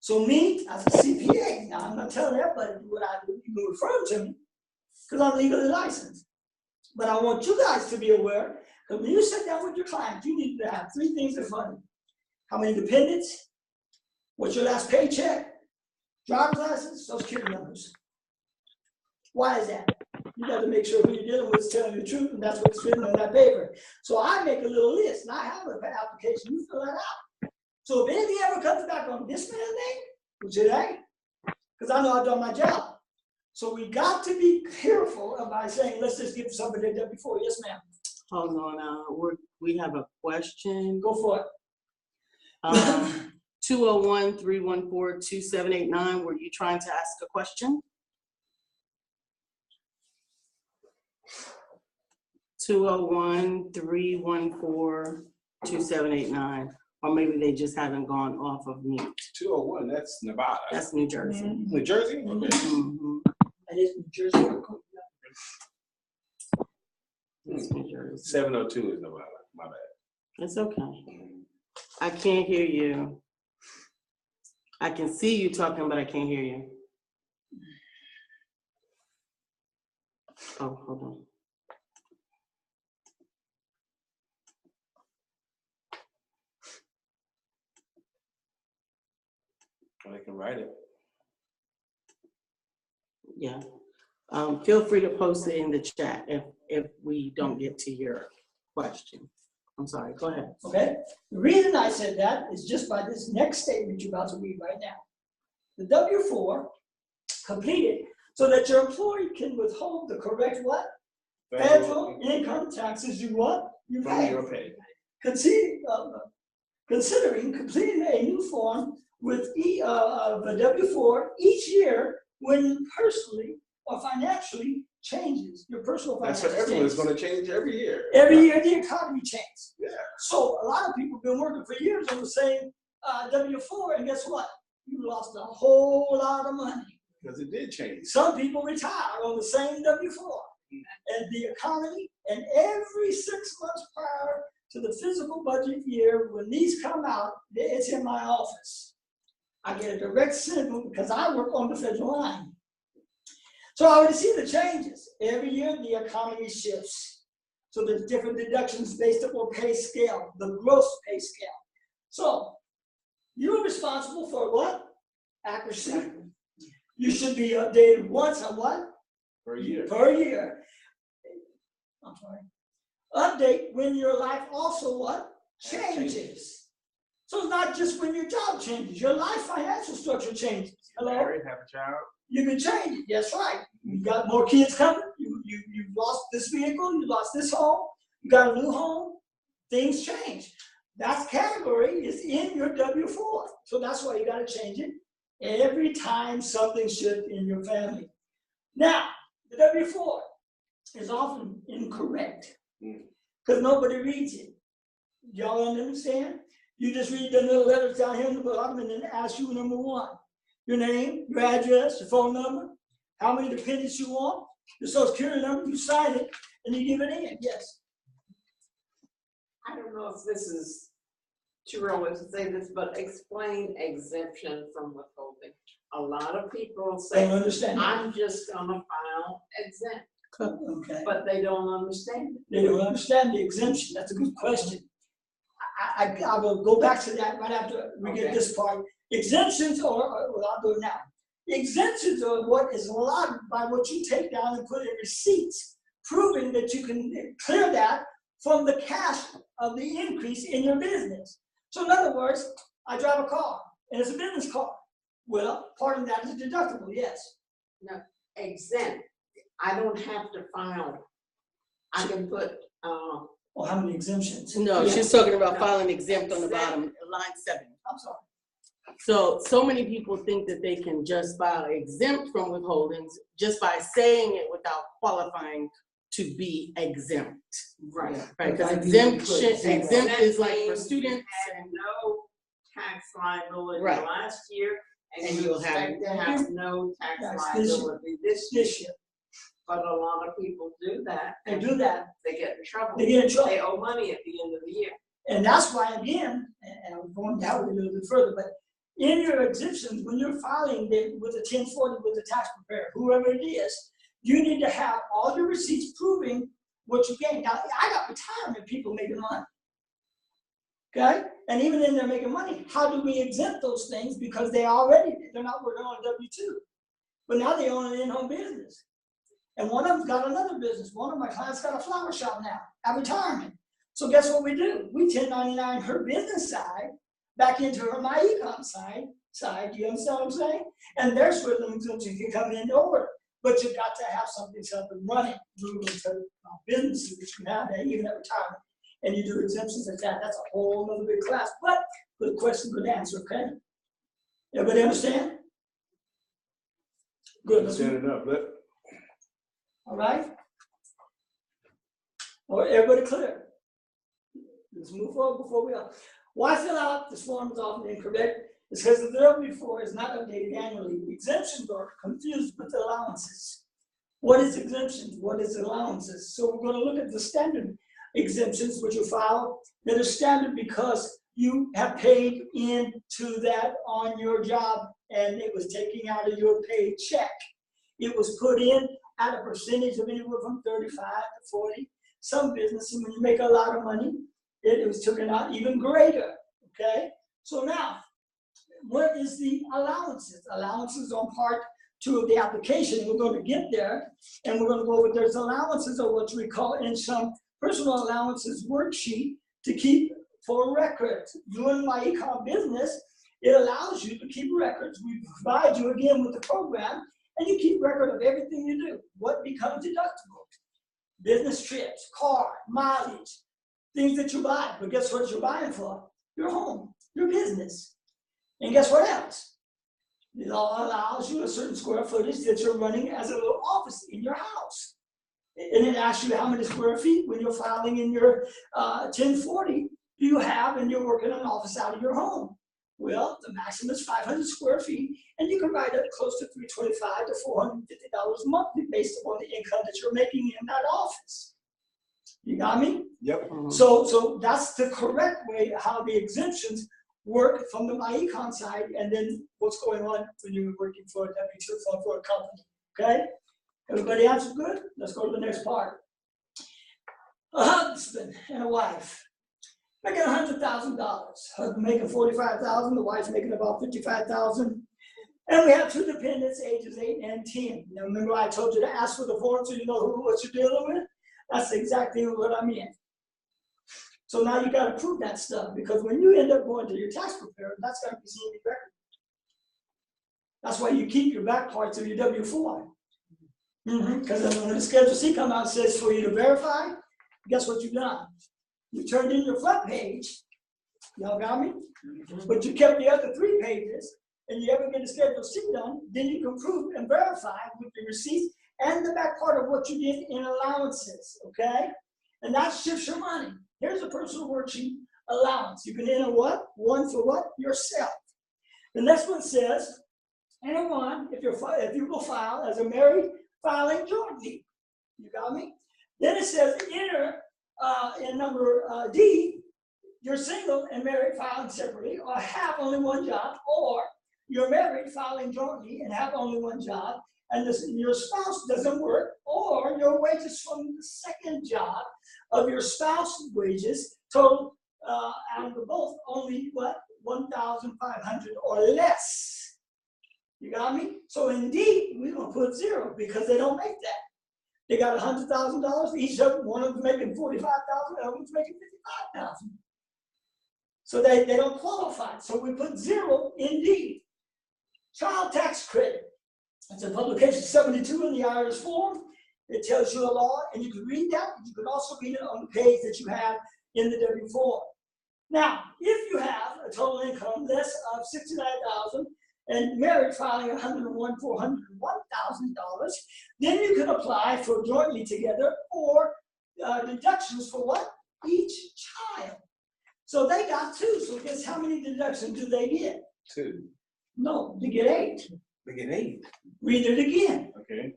So me, as a CPA, now I'm not telling everybody what I do. You can refer to me because I'm legally licensed. But I want you guys to be aware that when you sit down with your client, you need to have 3 things in front of you. How many dependents? What's your last paycheck? Driver's license, Social Security numbers. Why is that? You got to make sure who you're dealing with is telling you the truth, and that's what's written on that paper. So I make a little list, and I have an application. You fill that out. So if anything ever comes back on this man's name, which it ain't, because I know I've done my job. So we got to be careful by saying, let's just give somebody a W-4. Yes, ma'am. Hold on, we have a question. Go for it. 201-314-2789. Were you trying to ask a question? 201-314-2789. Or maybe they just haven't gone off of mute. 201, that's Nevada. That's New Jersey. New Jersey? Okay. Mm-hmm. That is New Jersey. That's New Jersey. 702 is Nevada. My bad. It's okay. I can't hear you. I can see you talking, but I can't hear you. Oh, hold on. I can write it. Yeah. Feel free to post it in the chat if we don't get to your question. I'm sorry, go ahead. Okay? The reason I said that is just by this next statement you're about to read right now. The W-4 completed so that your employee can withhold the correct what? Federal income taxes you what? You From pay. your pay. Considering completing a new form with the W-4 each year when personally or financially changes. Your personal That's financial what everyone's status. going to change every year. Every year the economy changes. Yeah. So a lot of people have been working for years on the same W-4, and guess what? You lost a whole lot of money. Because it did change. Some people retire on the same W-4. And the economy, and every 6 months prior to the fiscal budget year, when these come out, it's in my office. I get a direct signal because I work on the federal line. So I already see the changes. Every year the economy shifts. So there's different deductions based upon pay scale, the gross pay scale. So you're responsible for what? Accuracy. You should be updated once on what? Per year. Per year. I'm sorry. Update when your life also what? Changes. So it's not just when your job changes, your life financial structure changes. Hello? Married, have a child. You can change it. That's right. You got more kids coming. You lost this vehicle. You lost this home. You got a new home. Things change. That category is in your W-4. So that's why you got to change it every time something shifts in your family. Now, the W-4 is often incorrect because nobody reads it. Y'all understand? You just read the little letters down here in the bottom and then ask you number one. Your name, your address, your phone number, how many dependents you want, your social security number, you sign it, and you give it in. Yes. I don't know if this is too early to say this, but explain exemption from withholding. A lot of people say, Don't understand. I'm just gonna file exempt, Okay. but they don't understand it. They don't understand the exemption. That's a good question. I will go back to that right after we get this part. Exemptions are, well, I'll do it now. Exemptions are what is allowed by what you take down and put in receipts, proving that you can clear that from the cash of the increase in your business. So in other words, I drive a car and it's a business car. Well, part of that is deductible, yes. No, exempt. I don't have to file. I can put, Well, how many exemptions? No, Yeah. she's talking about No. filing exempt on the Exempt. bottom, line 7. I'm sorry. So many people think that they can just file exempt from withholdings just by saying it without qualifying to be exempt. right. Right, because I do need to put exempt exempt. is like for Means students. you had no tax liability Right. last year, And and you you'll have- expect to have no tax That's this year. liability this year. This year, But a lot of people do that. they do that. They get in trouble. They get in trouble. They owe money at the end of the year. And that's why, again, and I'm going down a little bit further, but in your exemptions, when you're filing with a 1040 with the tax preparer, whoever it is, you need to have all your receipts proving what you gained. Now, I got retirement people making money. Okay? And even in there making money, how do we exempt those things? Because they're not working on W-2. But now they own an in-home business. And one of them's got another business. One of my clients got a flower shop now at retirement. So guess what we do? We 1099 her business side back into her my Econ side. Do you understand what I'm saying? And there's where the exemption can come in order. But you've got to have something up and running. Move into businesses which can have that even at retirement. And you do exemptions like that. That's a whole other big class. But good question, good answer, okay? Everybody understand? Good. Let's Stand move. it up. All right? Or everybody clear? Let's move forward before we go. Why fill out this form is often incorrect? It's because the W-4 is not updated annually. Exemptions are confused with allowances. What is exemptions? What is allowances? So we're going to look at the standard exemptions which you file that are standard because you have paid into that on your job and it was taken out of your paycheck. It was put in at a percentage of anywhere from 35 to 40. Some businesses, when you make a lot of money, it was taken out even greater, okay? So now, what is the allowances? Allowances on part 2 of the application. We're going to get there, and we're going to go over there's allowances, or what we call in some personal allowances worksheet to keep for records. Doing my Econ business, it allows you to keep records. We provide you again with the program, and you keep record of everything you do. What becomes deductible? Business trips, car, mileage, things that you buy. But guess what you're buying for? Your home, your business. And guess what else? It all allows you a certain square footage that you're running as a little office in your house. And it asks you how many square feet when you're filing in your 1040 do you have, and you're working an office out of your home. Well, the maximum is 500 square feet, and you can write up close to $325 to $450 monthly based upon the income that you're making in that office. You got me? Yep. So that's the correct way how the exemptions work from the MyEcon side, and then what's going on when you're working for a W-2 form for a company. Okay? Everybody answer good? Let's go to the next part. A husband and a wife making $100,000. Husband making $45,000, the wife's making about $55,000. And we have 2 dependents, ages 8 and 10. Now remember I told you to ask for the form so you know what you're dealing with? That's exactly what I meant. So now you got to prove that stuff, because when you end up going to your tax preparer, that's going to be seen in your record. That's why you keep your back parts of your W-4. Because when the Schedule C comes out and says for you to verify, guess what you've done? You turned in your front page, y'all got me? But you kept the other 3 pages, and you ever get a Schedule C done, then you can prove and verify with the receipts and the back part of what you did in allowances, okay? And that shifts your money. Here's a personal worksheet, allowance. You can enter what? 1 for what? Yourself. The next one says, enter 1 if you will file as a married filing jointly. You got me? Then it says enter in number D, you're single and married filing separately, or have only 1 job, or you're married filing jointly and have only 1 job, and your spouse doesn't work, or your wages from the second job of your spouse's wages total out of the both only what? 1,500 or less. You got me? So indeed, we're gonna put 0 because they don't make that. They got $100,000 each of them. One of them's making $45,000, the other one's making $55,000. So they don't qualify. So we put 0 indeed. Child tax credit. It's in publication 72 in the IRS form. It tells you a law, and you can read that. You can also read it on the page that you have in the W-4. Now, if you have a total income less of $69,000 and married filing $101,401,000, then you can apply for jointly together or deductions for what? Each child. So they got 2. So guess how many deductions do they get? 2. No, they get 8. They get 8. Read it again. Okay.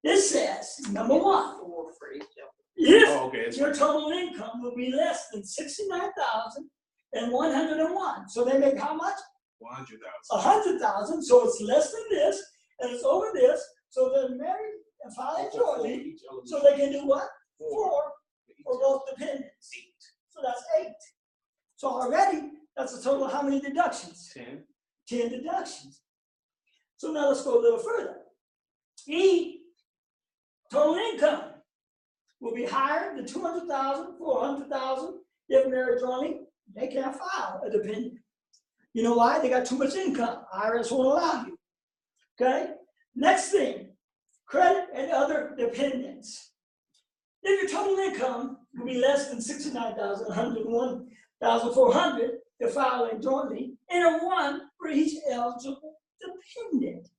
This says, number 1, 4 for each of them. if your total income will be less than $69,101. So they make how much? 100,000. 100,000. So it's less than this, and it's over this. So they're married and filing jointly. So they can do what? 4 for both dependents. 8. So that's 8. So already, that's a total of how many deductions? 10. 10 deductions. So now let's go a little further. E, total income will be higher than $200,000, $400,000 if married jointly. They can't file a dependent. You know why? They got too much income. IRS won't allow you. Okay? Next thing, credit and other dependents. If your total income will be less than $69,000, $101,400, you're filing jointly, enter 1 for each eligible dependent.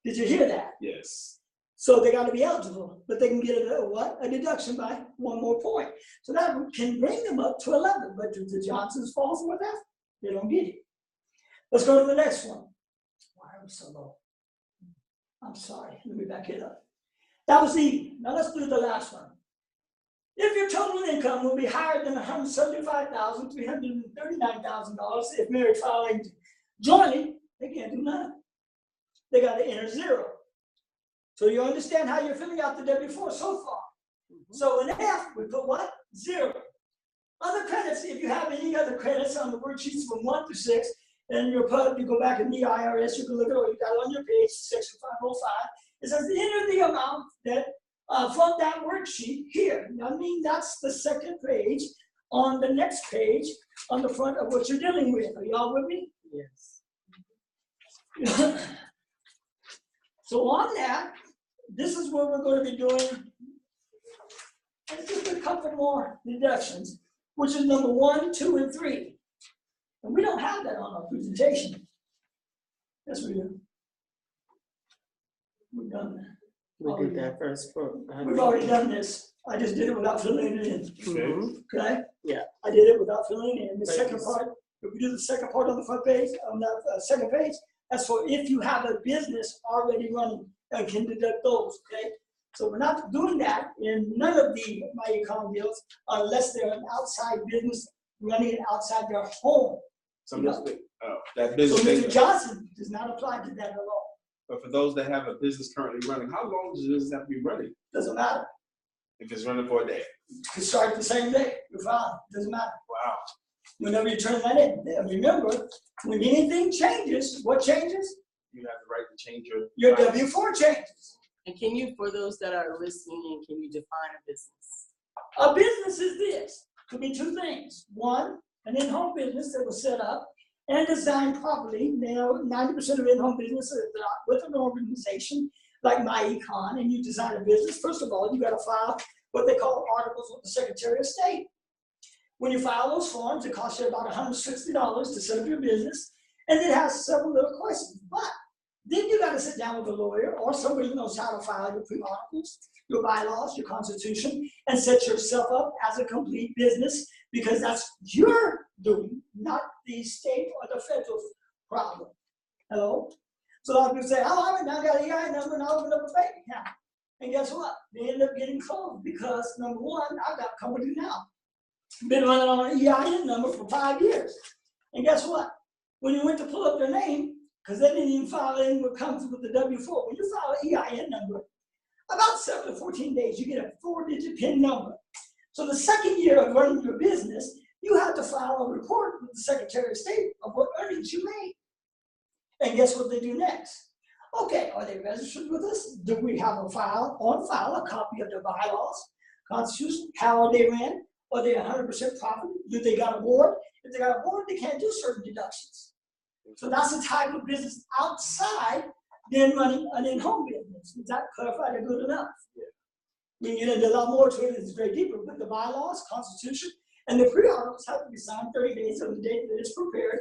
Did you hear that? Yes. So they got to be eligible, but they can get a deduction by 1 more point. So that can bring them up to 11. But do the Johnsons fall for that? They don't get it. Let's go to the next one. Why are we so low? I'm sorry. Let me back it up. That was easy. Now let's do the last one. If your total income will be higher than $175,000, $339,000 if married filing jointly, they can't do nothing. They got to enter 0. So you understand how you're filling out the W-4 so far. So in F, we put what? 0. Other credits, if you have any other credits on the worksheets from 1 to 6, and you go back in the IRS, you can look at what you got on your page, section 505. It says enter the amount that from that worksheet here. I mean, that's the second page on the next page on the front of what you're dealing with. Are y'all with me? Yes. So on that, this is what we're going to be doing. And just a couple more deductions, which is number 1, 2, and 3. And we don't have that on our presentation. Yes, we do. We've done that. We did that first. We've already done this. I just did it without filling it in. Mhm. Okay? Yeah. I did it without filling it in. The Thank second you. part, if we do the second part on the front page, on that second page, that's for if you have a business already running and can deduct those, okay? So we're not doing that in none of the My Econ deals unless they're an outside business running it outside their home. So Yeah. that So business. Mr. Johnson does not apply to that at all. But for those that have a business currently running, how long does this have to be running? Doesn't matter. If it's running for a day? You can start the same day. You're fine. Doesn't matter. Wow. Whenever you turn that in. And remember, when anything changes, what changes? You have the right to change your. Your W-4 changes. And can you, for those that are listening in, can you define a business? A business is this. Could be 2 things. 1, an in-home business that was set up and designed properly. Now, 90% of in-home businesses are with an organization like My Econ, and you design a business. First of all, you got to file what they call articles with the Secretary of State. When you file those forms, it costs you about $160 to set up your business, and it has several little questions. But then you got to sit down with a lawyer or somebody who knows how to file your pre-articles, your bylaws, your constitution, and set yourself up as a complete business, because that's your doing, not the state or the federal problem. Hello? So a lot of people say, oh, I got an EIN number and I opened up a bank account. And guess what? They end up getting closed because, number 1, I've got a company now. Been running on an EIN number for 5 years. And guess what? When you went to pull up their name, because they didn't even file in what comes with the W-4, when you file an EIN number, about 7 to 14 days, you get a 4-digit PIN number. So the second year of running your business, you have to file a report with the Secretary of State of what earnings you made. And guess what they do next? Okay, are they registered with us? Do we have on file, a copy of their bylaws, constitution, how are they ran? Are they 100% profit? Do they got a board? If they got a board, they can't do certain deductions. So that's the type of business outside than running an in-home business. Is that clarified or good enough? Yeah. I mean, there's a lot more to it, it's very deeper, but the bylaws, constitution, and the pre-articles have to be signed 30 days from the date that it's prepared.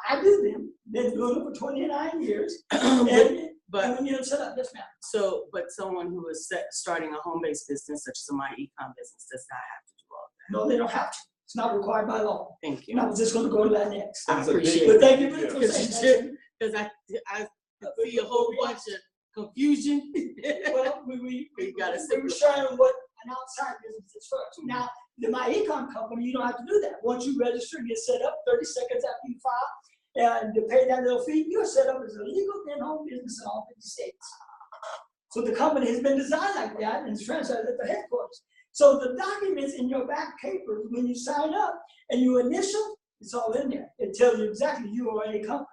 I do them, been doing it for 29 years. And when you set up, yes, ma'am. So, but someone who is starting a home-based business, such as a My Econ business, does not have to do all of that. No, they don't have to. It's not required by law. Thank you. And I was just going to go to that next. I appreciate But it. thank you for saying that. Because I see a whole bunch of confusion. Well, we gotta were showing what an outside business is first. Now, the My Econ company, you don't have to do that. Once you register and get set up, 30 seconds after you file, and to pay that little fee, you're set up as a legal in-home business in all 50 states. So the company has been designed like that and it's franchised at the headquarters. So the documents in your back papers, when you sign up and you initial, it's all in there. It tells you exactly you are a company.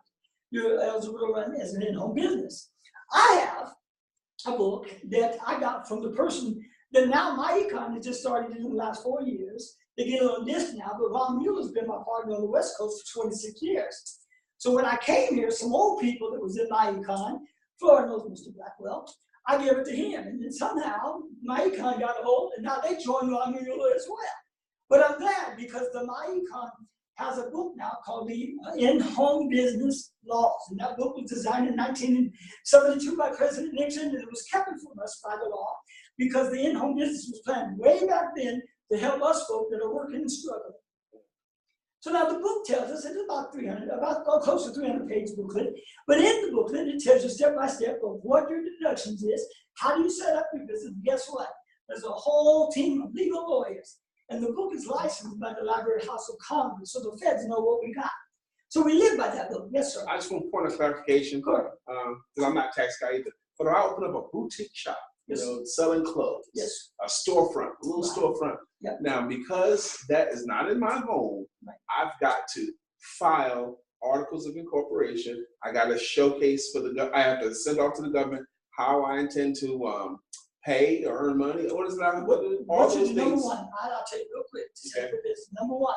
You're eligible to run as an in-home business. I have a book that I got from the person that now My Econ has just started in the last 4 years. They get on this now, but Ron Mueller's been my partner on the West Coast for 26 years. So when I came here, some old people that was in My Econ, Florida knows Mr. Blackwell, I gave it to him. And then somehow My Econ got a hold, and now they joined Ron Mueller as well. But I'm glad because the My Econ has a book now called the In-Home Business Laws. And that book was designed in 1972 by President Nixon, and it was kept from us by the law because the in-home business was planned way back then to help us folk that are working and struggling. So now the book tells us, it's about close to 300-page booklet, but in the booklet it tells you step by step of what your deductions is, how do you set up your business, and guess what? There's a whole team of legal lawyers, and the book is licensed by the Library House of Congress, so the feds know what we got. So we live by that book. Yes, sir. I just want a point of clarification, because I'm not a tax guy either. but I open up a boutique shop, Yes. selling clothes. Yes. A storefront, a little Right. storefront. Yep. Now, because that is not in my home, Right. I've got to file articles of incorporation. I got to showcase I have to send off to the government how I intend to pay or earn money. What is that? All What's those your number things. one? I'll tell you real quick to say Okay. your business. Number one,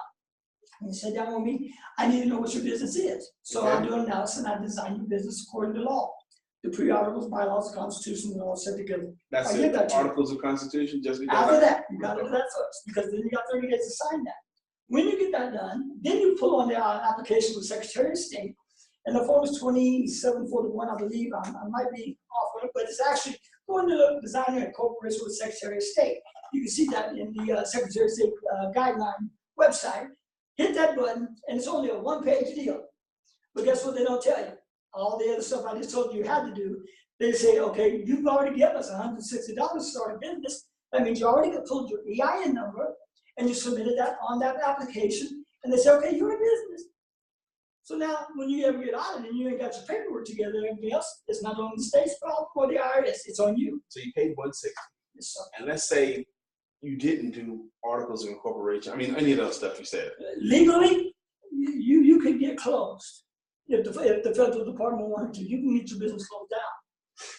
when you sit down with me, I need to know what your business is. So I Okay. do an analysis and I design your business according to law. The pre-articles, bylaws, the Constitution, and all set together. That's I it. get that to you. Articles of Constitution, just because. After that, you gotta do that first, because then you got 30 days to sign that. When you get that done, then you pull on the application with Secretary of State, and the form is 2741, I believe. I might be off on it, but it's actually going to the designer and corporation with Secretary of State. You can see that in the Secretary of State guideline website. Hit that button, and it's only a one-page deal. But guess what they don't tell you? All the other stuff I just told you had to do. They say, okay, you've already given us $160 to start a business. That means you already pulled your EIN number and you submitted that on that application. And they say, okay, you're a business. So now when you ever get audited and you ain't got your paperwork together and everything else, it's not on the state's problem or the IRS, it's on you. So you paid $160. Yes, sir. And let's say you didn't do articles of incorporation. I mean, any of those stuff you said. Legally, you can get closed. If the federal department wanted to, you can get your business closed down.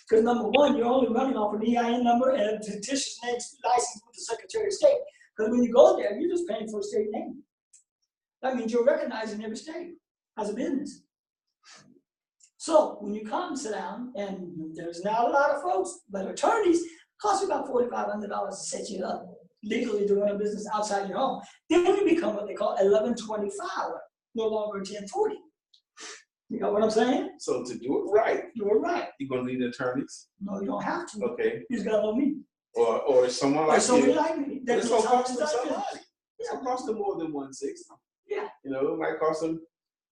Because number one, you're only running off an EIN number and a fictitious name license with the Secretary of State. Because when you go there, you're just paying for a state name. That means you're recognized in every state as a business. So when you come sit down, and there's not a lot of folks, but attorneys cost you about $4,500 to set you up legally to run a business outside your home. Then you become what they call 1125, no longer 1040. You know what I'm saying? So to do it right, You're right. you're gonna need attorneys. No, you don't have to. Okay. You just gotta know me. Or someone Or like somebody you. like me. But That's it's what gonna cost them time is somebody. that? It's gonna cost them more than $160. Yeah. It might cost them.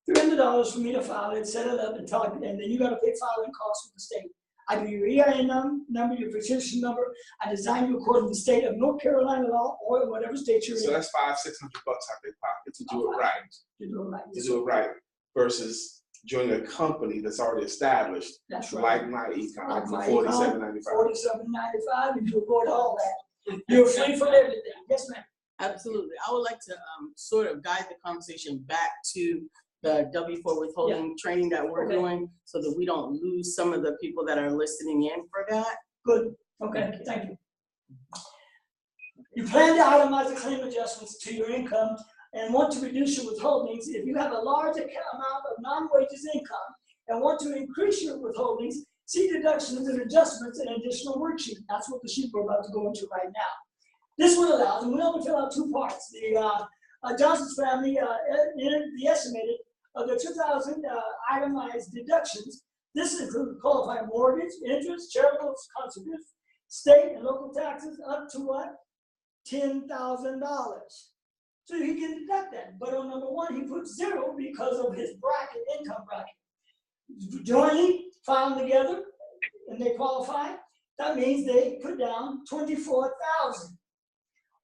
$300 for me to file it, set it up, and talk, and then you gotta pay filing costs with the state. I do your EIN number, your petition number. I design you according to the state of North Carolina law or whatever state you're So in. that's $500-600 out their pocket to do it right. To do it right. To do it right versus joining a company that's already established, That's right. like my Econ, Like for my $47.95. $47.95, and you avoid all that. You're free from everything. Yes, ma'am. Absolutely. I would like to sort of guide the conversation back to the W-4 withholding training that we're Okay. doing so that we don't lose some of the people that are listening in for that. Good. Okay, thank you. You plan to itemize the claim adjustments to your income and want to reduce your withholdings. If you have a large amount of non-wages income and want to increase your withholdings, see deductions and adjustments in additional worksheet. That's what the sheet we're about to go into right now. This one allows, and we only fill out two parts. The Johnson's family entered the estimated of the 2,000 itemized deductions. This includes qualified mortgage, interest, charitable contributions, state and local taxes up to what? $10,000. So he can deduct that. But on number one, he puts 0 because of his bracket, income bracket. Jointly found together and they qualify, that means they put down 24,000.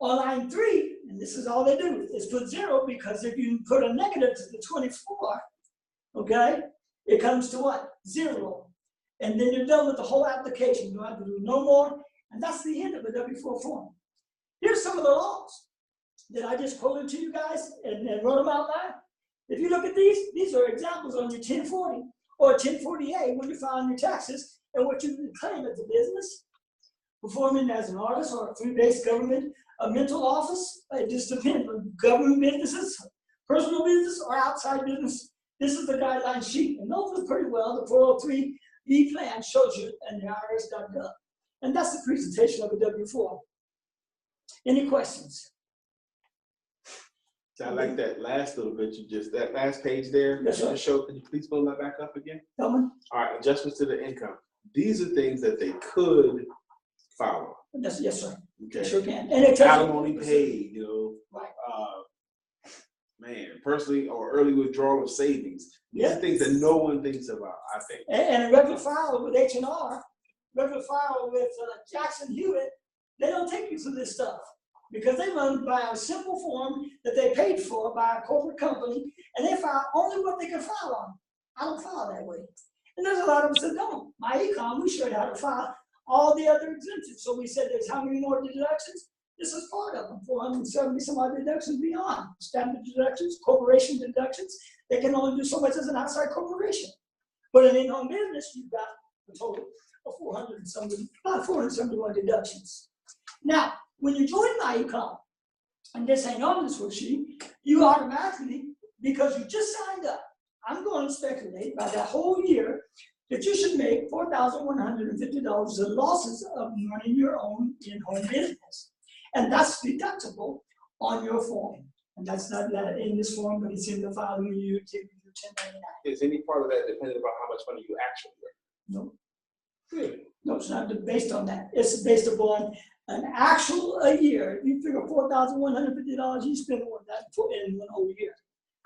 On line 3, and this is all they do, is put 0 because if you put a negative to the 24, okay, it comes to what? 0. And then you're done with the whole application. You don't have to do no more. And that's the end of the W-4 form. Here's some of the laws that I just quoted to you guys and wrote them out loud. If you look at these are examples on your 1040 or 1040A when you file your taxes and what you claim as a business, performing as an artist or a free-based government, a mental office. It just depends on government businesses, personal business, or outside business. This is the guideline sheet, and those are pretty well. The 403B plan shows you in the IRS.gov. And that's the presentation of a W-4. Any questions? So I like that last little bit that last page there. Yes, sir. Can you please pull that back up again? Someone? All right, adjustments to the income. These are things that they could follow. Yes, sir. Okay. They sure can. And it tells you- Alimony paid, Right. personally or early withdrawal of savings. These are things that no one thinks about, I think. And a regular file with H&R, regular file with Jackson Hewitt, they don't take you through this stuff because they run by a simple form that they paid for by a corporate company, and they file only what they can file on. I don't file that way. And there's a lot of us that don't. My Econ, we showed how to file all the other exemptions. So we said there's how many more deductions? This is part of them, 470 some odd deductions beyond. Standard deductions, corporation deductions, they can only do so much as an outside corporation. But in in-home business, you've got a total of 471 deductions. Now, when you join my Econ, and this ain't on this worksheet, you automatically, because you just signed up, I'm going to speculate by that whole year that you should make $4,150 in losses of running your own in-home business. And that's deductible on your form. And that's not in this form, but it's in the file when you take your 1099. Is any part of that dependent upon how much money you actually earn? No. Really? No, it's not based on that. It's based upon an actual a year. You figure $4,150 you spend on that in 1 whole year.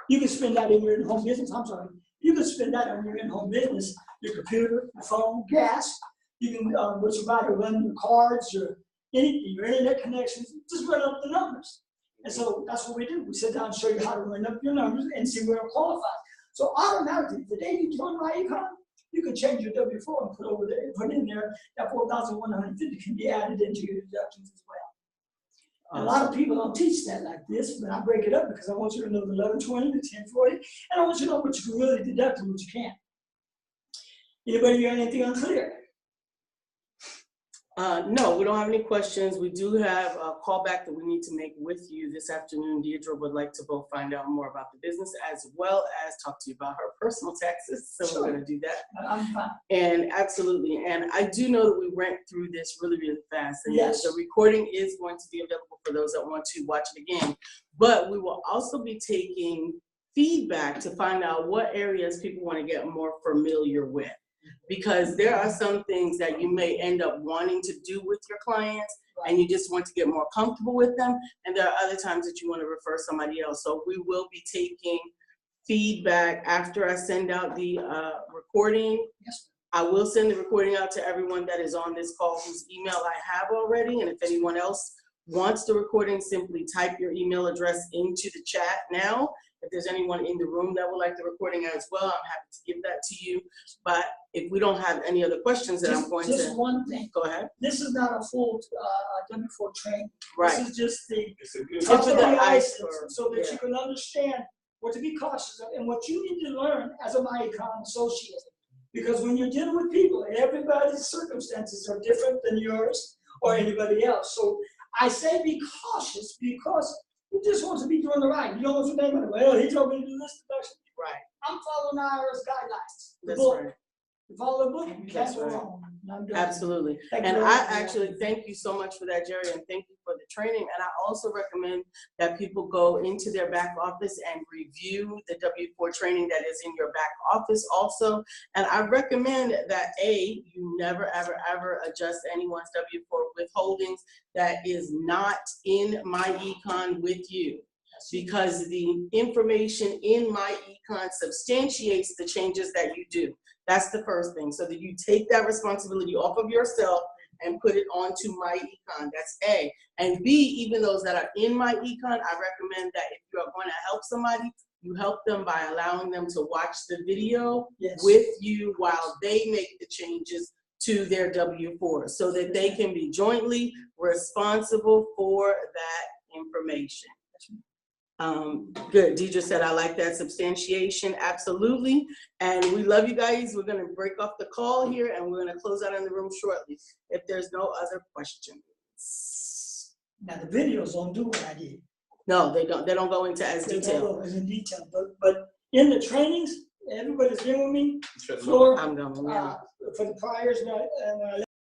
You can spend that in your in-home business. I'm sorry. You can spend that on your in-home business, your computer, your phone, gas. You can, what you buy to run your cards, your anything, your internet connections. Just run up the numbers. And so that's what we do. We sit down and show you how to run up your numbers and see where it qualifies. So automatically, the day you join my Econ, you can change your W-4 and put in there that 4,150 can be added into your deductions as well. And a lot of people don't teach that like this, but I break it up because I want you to know the 1120, the 1040, and I want you to know what you can really deduct and what you can't. Anybody got anything unclear? No, we don't have any questions. We do have a callback that we need to make with you this afternoon. Deidre would like to both find out more about the business as well as talk to you about her personal taxes. So Sure. we're going to do that. I'm fine. And absolutely. And I do know that we went through this really, really fast. And Yes. the recording is going to be available for those that want to watch it again. But we will also be taking feedback to find out what areas people want to get more familiar with. Because there are some things that you may end up wanting to do with your clients and you just want to get more comfortable with them. And there are other times that you want to refer somebody else. So we will be taking feedback after I send out the recording. Yes. I will send the recording out to everyone that is on this call whose email I have already. And if anyone else wants the recording, simply type your email address into the chat now. If there's anyone in the room that would like the recording as well, I'm happy to give that to you. But if we don't have any other questions, then I'm going to. Just one thing. Go ahead. This is not a full W-4 training. Right. This is just the It's a good. top Tip of of the the iceberg, iceberg, so that yeah. you can understand what to be cautious of and what you need to learn as a MyEcon associate. Because when you're dealing with people, everybody's circumstances are different than yours or anybody else. So I say be cautious because you just want to be doing the right. You don't want to name it. Well, he told me to do this deduction. Right. I'm following IRS guidelines. The That's book. right. You follow the book, you can't That's go right. wrong. And I'm done. Absolutely. Thank you And very I much for that. actually thank you so much for that, Jerry, and thank you for the training. And I also recommend that people go into their back office and review the W-4 training that is in your back office also. And I recommend that you never, ever, ever adjust anyone's W-4 withholdings that is not in MyEcon with you. Because the information in MyEcon substantiates the changes that you do. That's the first thing. So that you take that responsibility off of yourself and put it onto MyEcon. That's A. And B, even those that are in MyEcon, I recommend that if you are going to help somebody, you help them by allowing them to watch the video Yes. with you while they make the changes to their W-4 so that they can be jointly responsible for that information. Good. Deidre said, I like that substantiation. Absolutely. And we love you guys. We're going to break off the call here and we're going to close out in the room shortly if there's no other questions. Now the videos don't do what I did. No, they don't. They don't go into as They don't detail. go as in detail. But in the trainings, everybody's been with me. Sure. Floor, I'm going. Yeah. for the priors and